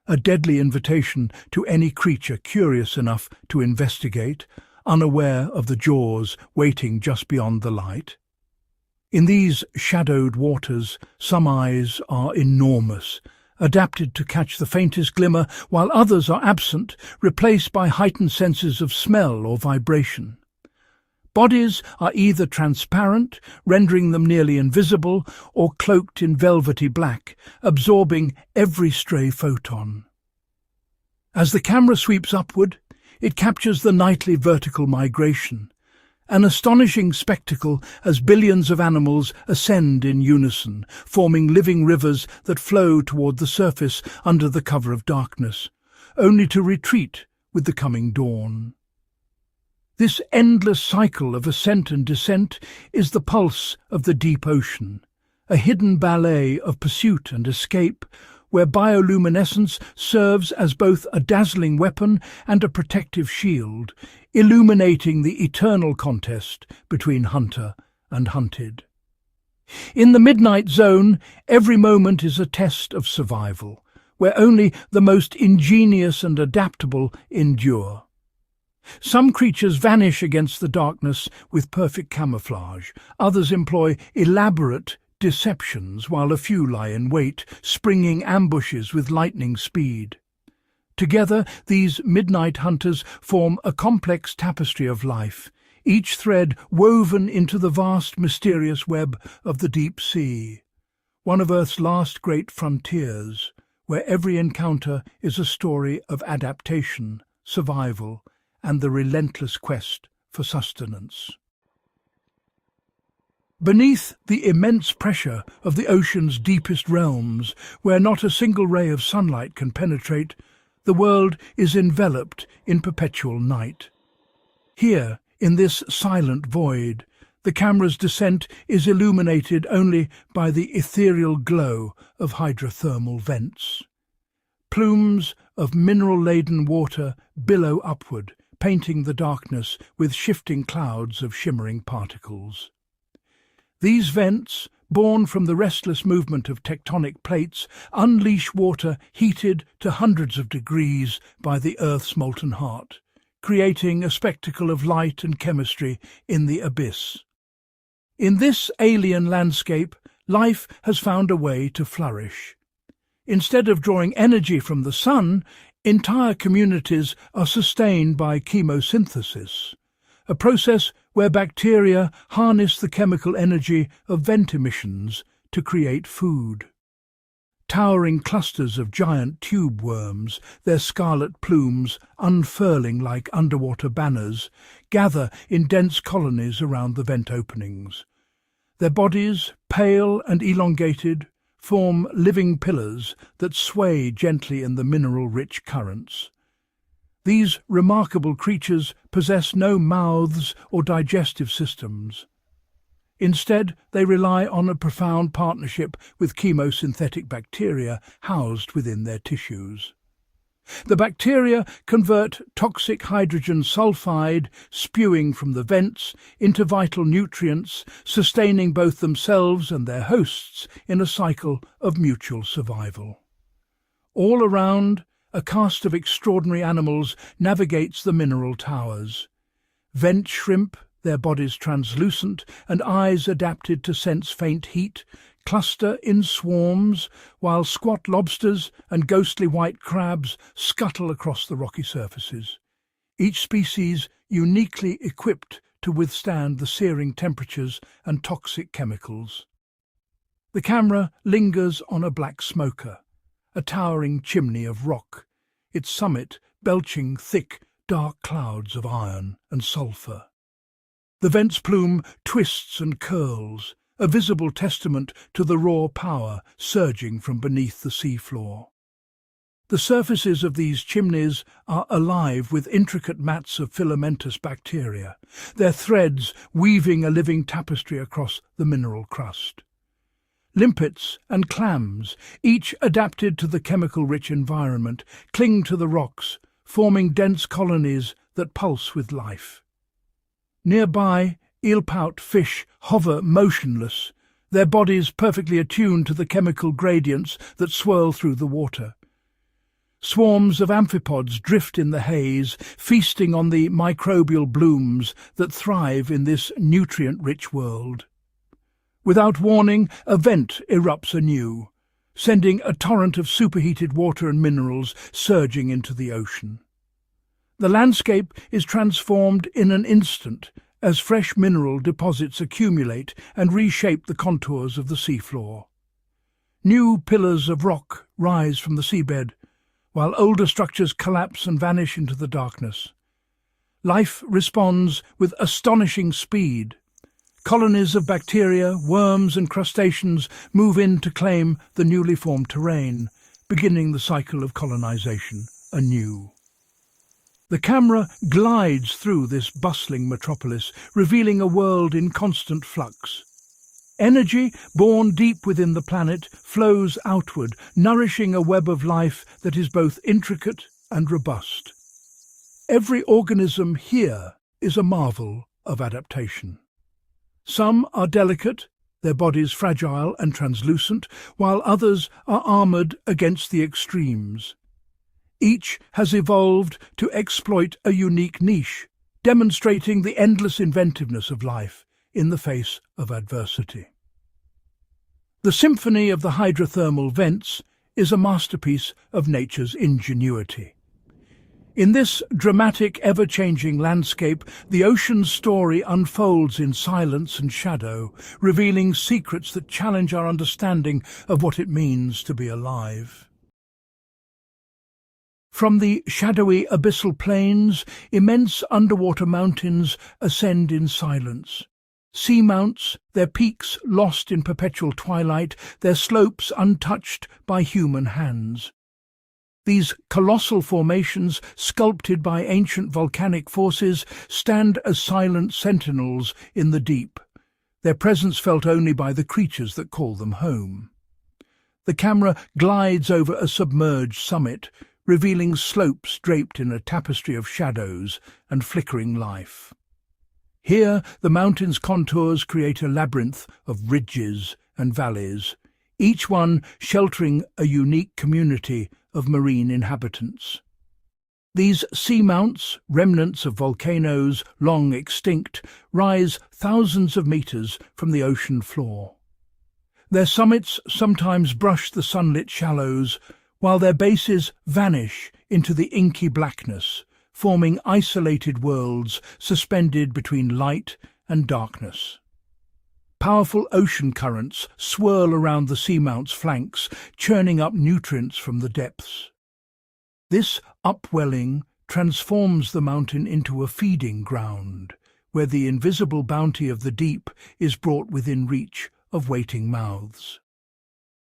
Speaker 1: a deadly invitation to any creature curious enough to investigate, unaware of the jaws waiting just beyond the light. In these shadowed waters, some eyes are enormous, adapted to catch the faintest glimmer, while others are absent, replaced by heightened senses of smell or vibration. Bodies are either transparent, rendering them nearly invisible, or cloaked in velvety black, absorbing every stray photon. As the camera sweeps upward, it captures the nightly vertical migration, an astonishing spectacle as billions of animals ascend in unison, forming living rivers that flow toward the surface under the cover of darkness, only to retreat with the coming dawn. This endless cycle of ascent and descent is the pulse of the deep ocean, a hidden ballet of pursuit and escape, where bioluminescence serves as both a dazzling weapon and a protective shield, illuminating the eternal contest between hunter and hunted. In the midnight zone, every moment is a test of survival, where only the most ingenious and adaptable endure. Some creatures vanish against the darkness with perfect camouflage, others employ elaborate deceptions, while a few lie in wait, springing ambushes with lightning speed. Together, these midnight hunters form a complex tapestry of life, each thread woven into the vast, mysterious web of the deep sea, one of Earth's last great frontiers, where every encounter is a story of adaptation, survival, and the relentless quest for sustenance. Beneath the immense pressure of the ocean's deepest realms, where not a single ray of sunlight can penetrate, the world is enveloped in perpetual night. Here, in this silent void, The camera's descent is illuminated only by the ethereal glow of hydrothermal vents. Plumes of mineral-laden water billow upward, painting the darkness with shifting clouds of shimmering particles. These vents, born from the restless movement of tectonic plates, unleash water heated to hundreds of degrees by the Earth's molten heart, creating a spectacle of light and chemistry in the abyss. In this alien landscape, life has found a way to flourish. Instead of drawing energy from the sun, entire communities are sustained by chemosynthesis, a process where bacteria harness the chemical energy of vent emissions to create food. Towering clusters of giant tube worms, their scarlet plumes unfurling like underwater banners, gather in dense colonies around the vent openings. Their bodies, pale and elongated, form living pillars that sway gently in the mineral-rich currents. These remarkable creatures possess no mouths or digestive systems. Instead, they rely on a profound partnership with chemosynthetic bacteria housed within their tissues. The bacteria convert toxic hydrogen sulfide spewing from the vents into vital nutrients, sustaining both themselves and their hosts in a cycle of mutual survival. All around, a cast of extraordinary animals navigates the mineral towers. Vent shrimp, their bodies translucent and eyes adapted to sense faint heat, cluster in swarms, while squat lobsters and ghostly white crabs scuttle across the rocky surfaces, each species uniquely equipped to withstand the searing temperatures and toxic chemicals. The camera lingers on a black smoker, a towering chimney of rock, its summit belching thick, dark clouds of iron and sulphur. The vent's plume twists and curls, a visible testament to the raw power surging from beneath the seafloor. The surfaces of these chimneys are alive with intricate mats of filamentous bacteria, their threads weaving a living tapestry across the mineral crust. Limpets and clams, each adapted to the chemical-rich environment, cling to the rocks, forming dense colonies that pulse with life. Nearby, eelpout fish hover motionless, their bodies perfectly attuned to the chemical gradients that swirl through the water. Swarms of amphipods drift in the haze, feasting on the microbial blooms that thrive in this nutrient-rich world. Without warning, a vent erupts anew, sending a torrent of superheated water and minerals surging into the ocean. The landscape is transformed in an instant as fresh mineral deposits accumulate and reshape the contours of the seafloor. New pillars of rock rise from the seabed, while older structures collapse and vanish into the darkness. Life responds with astonishing speed. Colonies of bacteria, worms and crustaceans move in to claim the newly formed terrain, beginning the cycle of colonization anew. The camera glides through this bustling metropolis, revealing a world in constant flux. Energy, born deep within the planet, flows outward, nourishing a web of life that is both intricate and robust. Every organism here is a marvel of adaptation. Some are delicate, their bodies fragile and translucent, while others are armoured against the extremes. Each has evolved to exploit a unique niche, demonstrating the endless inventiveness of life in the face of adversity. The symphony of the hydrothermal vents is a masterpiece of nature's ingenuity. In this dramatic, ever-changing landscape, the ocean's story unfolds in silence and shadow, revealing secrets that challenge our understanding of what it means to be alive. From the shadowy abyssal plains, immense underwater mountains ascend in silence. Seamounts, their peaks lost in perpetual twilight, their slopes untouched by human hands. These colossal formations, sculpted by ancient volcanic forces, stand as silent sentinels in the deep, their presence felt only by the creatures that call them home. The camera glides over a submerged summit, revealing slopes draped in a tapestry of shadows and flickering life. Here, the mountain's contours create a labyrinth of ridges and valleys, each one sheltering a unique community of marine inhabitants. These seamounts, remnants of volcanoes long extinct, rise thousands of meters from the ocean floor. Their summits sometimes brush the sunlit shallows, while their bases vanish into the inky blackness, forming isolated worlds suspended between light and darkness. Powerful ocean currents swirl around the seamount's flanks, churning up nutrients from the depths. This upwelling transforms the mountain into a feeding ground, where the invisible bounty of the deep is brought within reach of waiting mouths.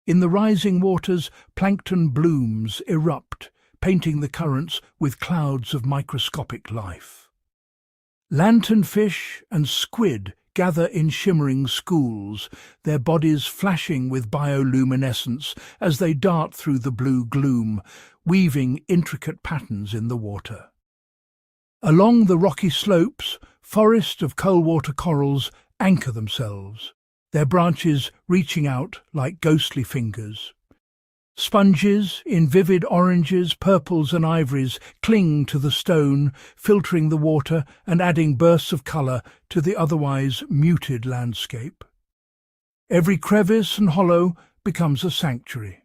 Speaker 1: In the rising waters, plankton blooms erupt, painting the currents with clouds of microscopic life. Lanternfish and squid gather in shimmering schools, their bodies flashing with bioluminescence as they dart through the blue gloom, weaving intricate patterns in the water. Along the rocky slopes, forests of coalwater corals anchor themselves, their branches reaching out like ghostly fingers. Sponges in vivid oranges, purples and ivories cling to the stone, filtering the water and adding bursts of colour to the otherwise muted landscape. Every crevice and hollow becomes a sanctuary.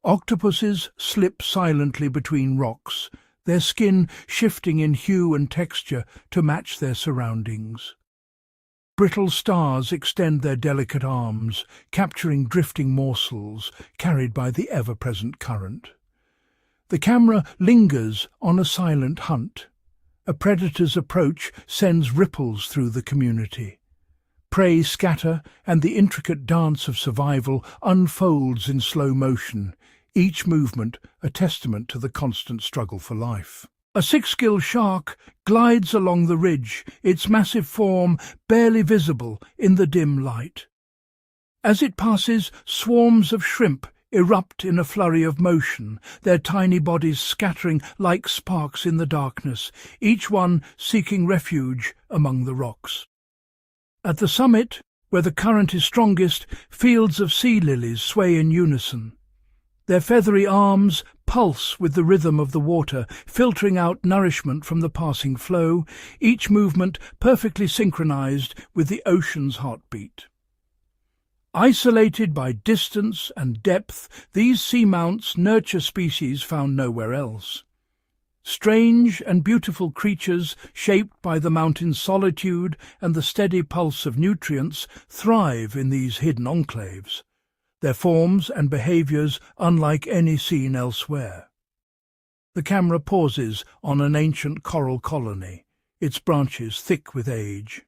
Speaker 1: Octopuses slip silently between rocks, their skin shifting in hue and texture to match their surroundings. Brittle stars extend their delicate arms, capturing drifting morsels carried by the ever-present current. The camera lingers on a silent hunt. A predator's approach sends ripples through the community. Prey scatter, and the intricate dance of survival unfolds in slow motion, each movement a testament to the constant struggle for life. A six-gill shark glides along the ridge, its massive form barely visible in the dim light. As it passes, swarms of shrimp erupt in a flurry of motion, their tiny bodies scattering like sparks in the darkness, each one seeking refuge among the rocks. At the summit, where the current is strongest, fields of sea lilies sway in unison. Their feathery arms pulse with the rhythm of the water, filtering out nourishment from the passing flow, each movement perfectly synchronized with the ocean's heartbeat. Isolated by distance and depth, these seamounts nurture species found nowhere else. Strange and beautiful creatures, shaped by the mountain's solitude and the steady pulse of nutrients, thrive in these hidden enclaves, their forms and behaviours unlike any seen elsewhere. The camera pauses on an ancient coral colony, its branches thick with age.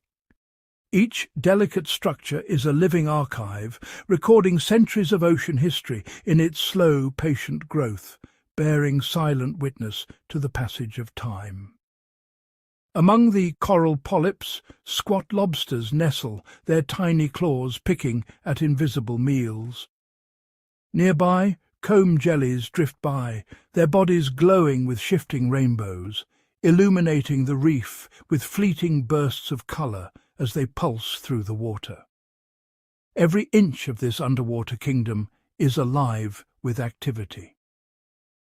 Speaker 1: Each delicate structure is a living archive, recording centuries of ocean history in its slow, patient growth, bearing silent witness to the passage of time. Among the coral polyps, squat lobsters nestle, their tiny claws picking at invisible meals. Nearby, comb jellies drift by, their bodies glowing with shifting rainbows, illuminating the reef with fleeting bursts of colour as they pulse through the water. Every inch of this underwater kingdom is alive with activity.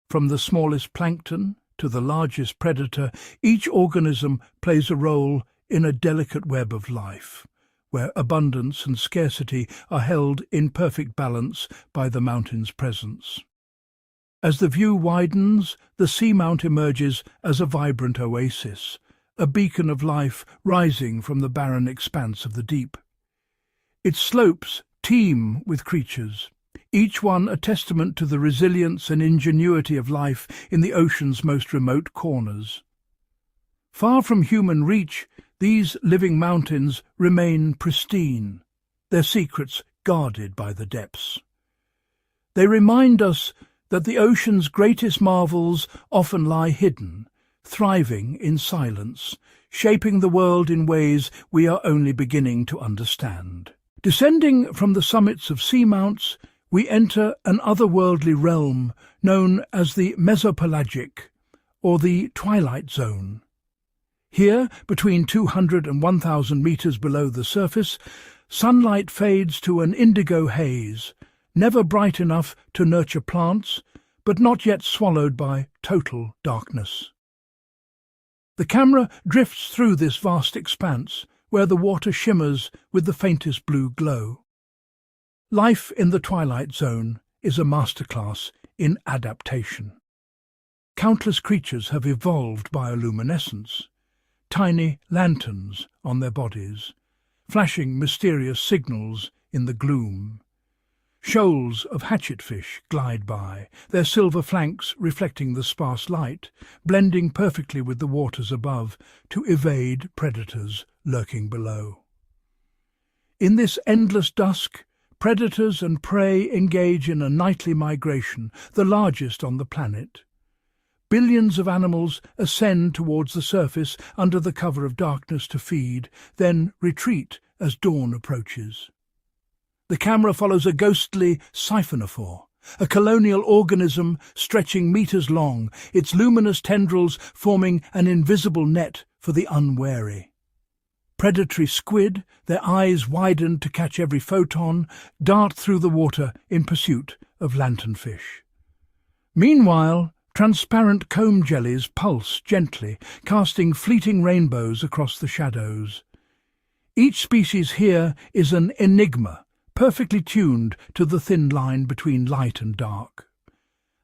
Speaker 1: From the smallest plankton to the largest predator, each organism plays a role in a delicate web of life, where abundance and scarcity are held in perfect balance by the mountain's presence. As the view widens, the seamount emerges as a vibrant oasis, a beacon of life rising from the barren expanse of the deep. Its slopes teem with creatures, each one a testament to the resilience and ingenuity of life in the ocean's most remote corners. Far from human reach, these living mountains remain pristine, their secrets guarded by the depths. They remind us that the ocean's greatest marvels often lie hidden, thriving in silence, shaping the world in ways we are only beginning to understand. Descending from the summits of Seamounts, we enter an otherworldly realm known as the Mesopelagic, or the Twilight Zone. Here, between 200 and 1,000 meters below the surface, sunlight fades to an indigo haze, never bright enough to nurture plants, but not yet swallowed by total darkness. The camera drifts through this vast expanse, where the water shimmers with the faintest blue glow. Life in the Twilight Zone is a masterclass in adaptation. Countless creatures have evolved bioluminescence, tiny lanterns on their bodies, flashing mysterious signals in the gloom. Shoals of hatchetfish glide by, their silver flanks reflecting the sparse light, blending perfectly with the waters above to evade predators lurking below. In this endless dusk, predators and prey engage in a nightly migration, the largest on the planet. Billions of animals ascend towards the surface under the cover of darkness to feed, then retreat as dawn approaches. The camera follows a ghostly siphonophore, a colonial organism stretching meters long, its luminous tendrils forming an invisible net for the unwary. Predatory squid, their eyes widened to catch every photon, dart through the water in pursuit of lanternfish. Meanwhile, transparent comb jellies pulse gently, casting fleeting rainbows across the shadows. Each species here is an enigma, perfectly tuned to the thin line between light and dark.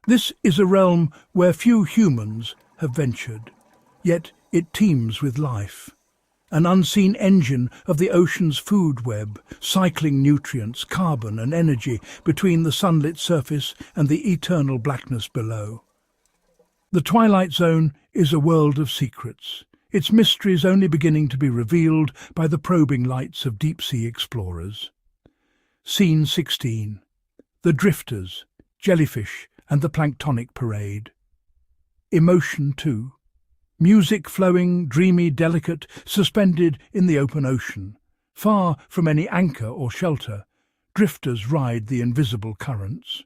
Speaker 1: This is a realm where few humans have ventured, yet it teems with life. An unseen engine of the ocean's food web, cycling nutrients, carbon and energy between the sunlit surface and the eternal blackness below. The Twilight Zone is a world of secrets, its mysteries only beginning to be revealed by the probing lights of deep-sea explorers. Scene 16. The drifters, jellyfish and the planktonic parade. Emotion 2. Music flowing, dreamy, delicate, suspended in the open ocean. Far from any anchor or shelter, drifters ride the invisible currents.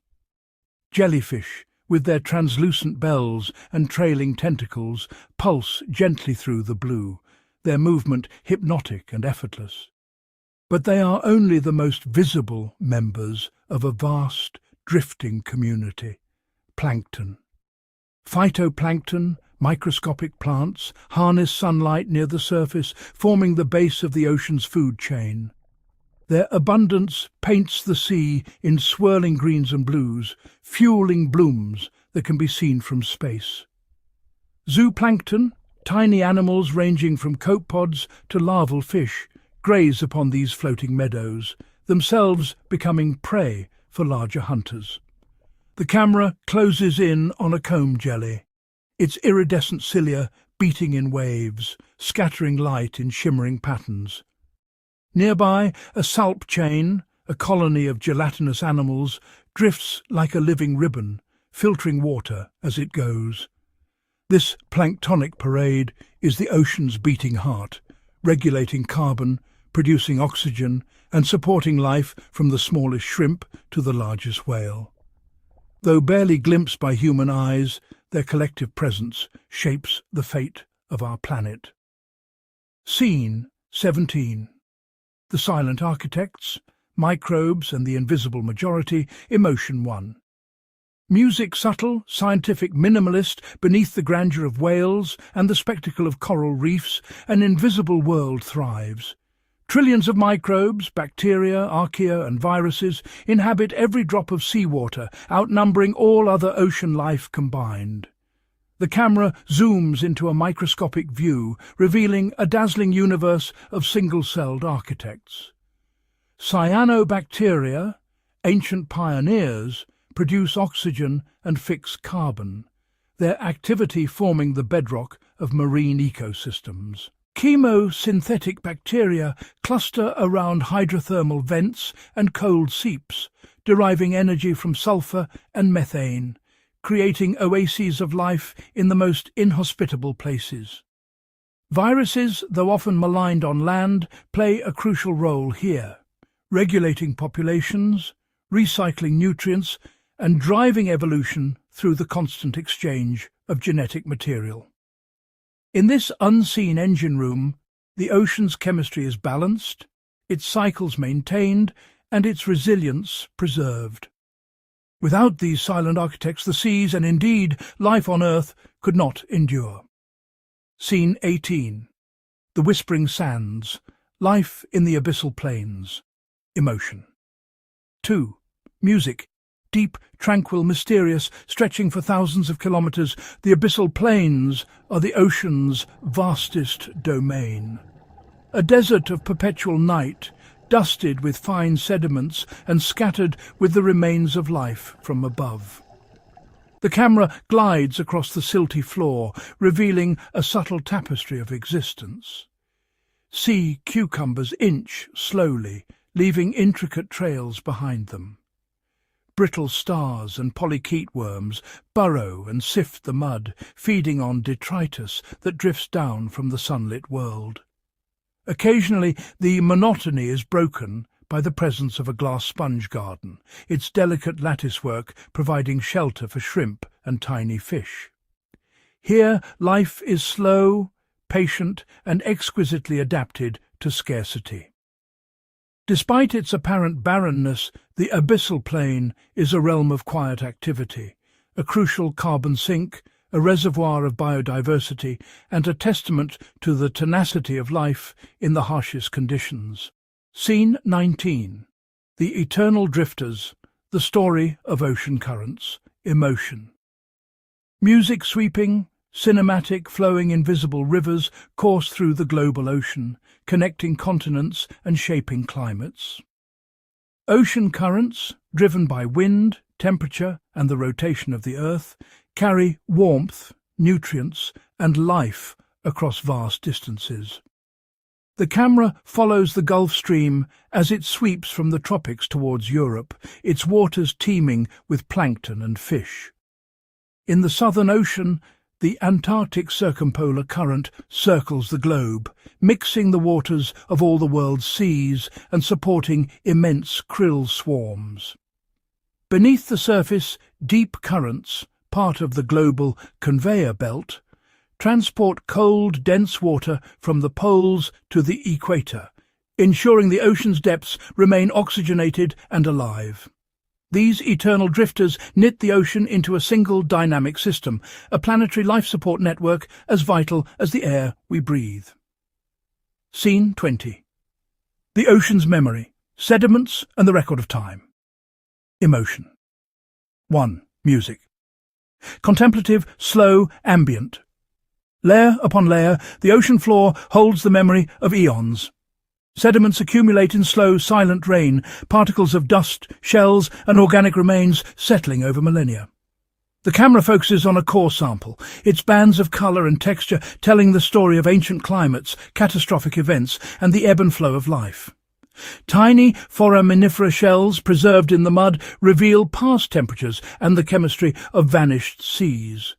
Speaker 1: Jellyfish, with their translucent bells and trailing tentacles, pulse gently through the blue, their movement hypnotic and effortless. But they are only the most visible members of a vast, drifting community, plankton. Phytoplankton, microscopic plants, harness sunlight near the surface, forming the base of the ocean's food chain. Their abundance paints the sea in swirling greens and blues, fueling blooms that can be seen from space. Zooplankton, tiny animals ranging from copepods to larval fish, graze upon these floating meadows, themselves becoming prey for larger hunters. The camera closes in on a comb jelly, its iridescent cilia beating in waves, scattering light in shimmering patterns. Nearby, a salp chain, a colony of gelatinous animals, drifts like a living ribbon, filtering water as it goes. This planktonic parade is the ocean's beating heart, regulating carbon, producing oxygen, and supporting life from the smallest shrimp to the largest whale. Though barely glimpsed by human eyes, their collective presence shapes the fate of our planet. Scene 17. The Silent Architects, Microbes and the Invisible Majority, Emotion 1. Music subtle, scientific minimalist, beneath the grandeur of whales and the spectacle of coral reefs, an invisible world thrives. Trillions of microbes, bacteria, archaea and viruses inhabit every drop of seawater, outnumbering all other ocean life combined. The camera zooms into a microscopic view, revealing a dazzling universe of single-celled architects. Cyanobacteria, ancient pioneers, produce oxygen and fix carbon, their activity forming the bedrock of marine ecosystems. Chemosynthetic bacteria cluster around hydrothermal vents and cold seeps, deriving energy from sulfur and methane, creating oases of life in the most inhospitable places. Viruses, though often maligned on land, play a crucial role here, regulating populations, recycling nutrients, and driving evolution through the constant exchange of genetic material. In this unseen engine room, the ocean's chemistry is balanced, its cycles maintained, and its resilience preserved. Without these silent architects, the seas, and indeed life on Earth, could not endure. Scene 18. The Whispering Sands. Life in the Abyssal Plains. Emotion. 2. Music. Deep, tranquil, mysterious, stretching for thousands of kilometers, the abyssal plains are the ocean's vastest domain. A desert of perpetual night, dusted with fine sediments and scattered with the remains of life from above. The camera glides across the silty floor, revealing a subtle tapestry of existence. Sea cucumbers inch slowly, leaving intricate trails behind them. Brittle stars and polychaete worms burrow and sift the mud, feeding on detritus that drifts down from the sunlit world. Occasionally, the monotony is broken by the presence of a glass sponge garden, its delicate latticework providing shelter for shrimp and tiny fish. Here, life is slow, patient, and exquisitely adapted to scarcity. Despite its apparent barrenness, the abyssal plain is a realm of quiet activity, a crucial carbon sink, a reservoir of biodiversity, and a testament to the tenacity of life in the harshest conditions. Scene 19. The Eternal Drifters, the story of ocean currents, emotion. Music sweeping, cinematic, flowing invisible rivers course through the global ocean, connecting continents and shaping climates. Ocean currents, driven by wind, temperature, and the rotation of the Earth, carry warmth, nutrients, and life across vast distances. The camera follows the Gulf Stream as it sweeps from the tropics towards Europe, its waters teeming with plankton and fish. In the Southern Ocean, the Antarctic circumpolar current circles the globe, mixing the waters of all the world's seas and supporting immense krill swarms. Beneath the surface, deep currents, part of the global conveyor belt, transport cold, dense water from the poles to the equator, ensuring the ocean's depths remain oxygenated and alive. These eternal drifters knit the ocean into a single dynamic system, a planetary life support network as vital as the air we breathe. Scene 20. The ocean's memory, sediments and the record of time. Emotion. 1. Music. Contemplative, slow, ambient. Layer upon layer, the ocean floor holds the memory of eons. Sediments accumulate in slow, silent rain, particles of dust, shells, and organic remains settling over millennia. The camera focuses on a core sample, its bands of colour and texture telling the story of ancient climates, catastrophic events, and the ebb and flow of life. Tiny foraminifera shells preserved in the mud reveal past temperatures and the chemistry of vanished seas.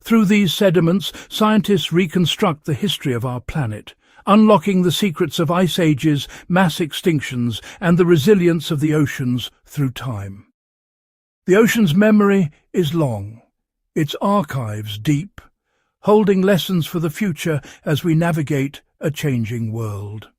Speaker 1: Through these sediments, scientists reconstruct the history of our planet, unlocking the secrets of ice ages, mass extinctions, and the resilience of the oceans through time. The ocean's memory is long, its archives deep, holding lessons for the future as we navigate a changing world.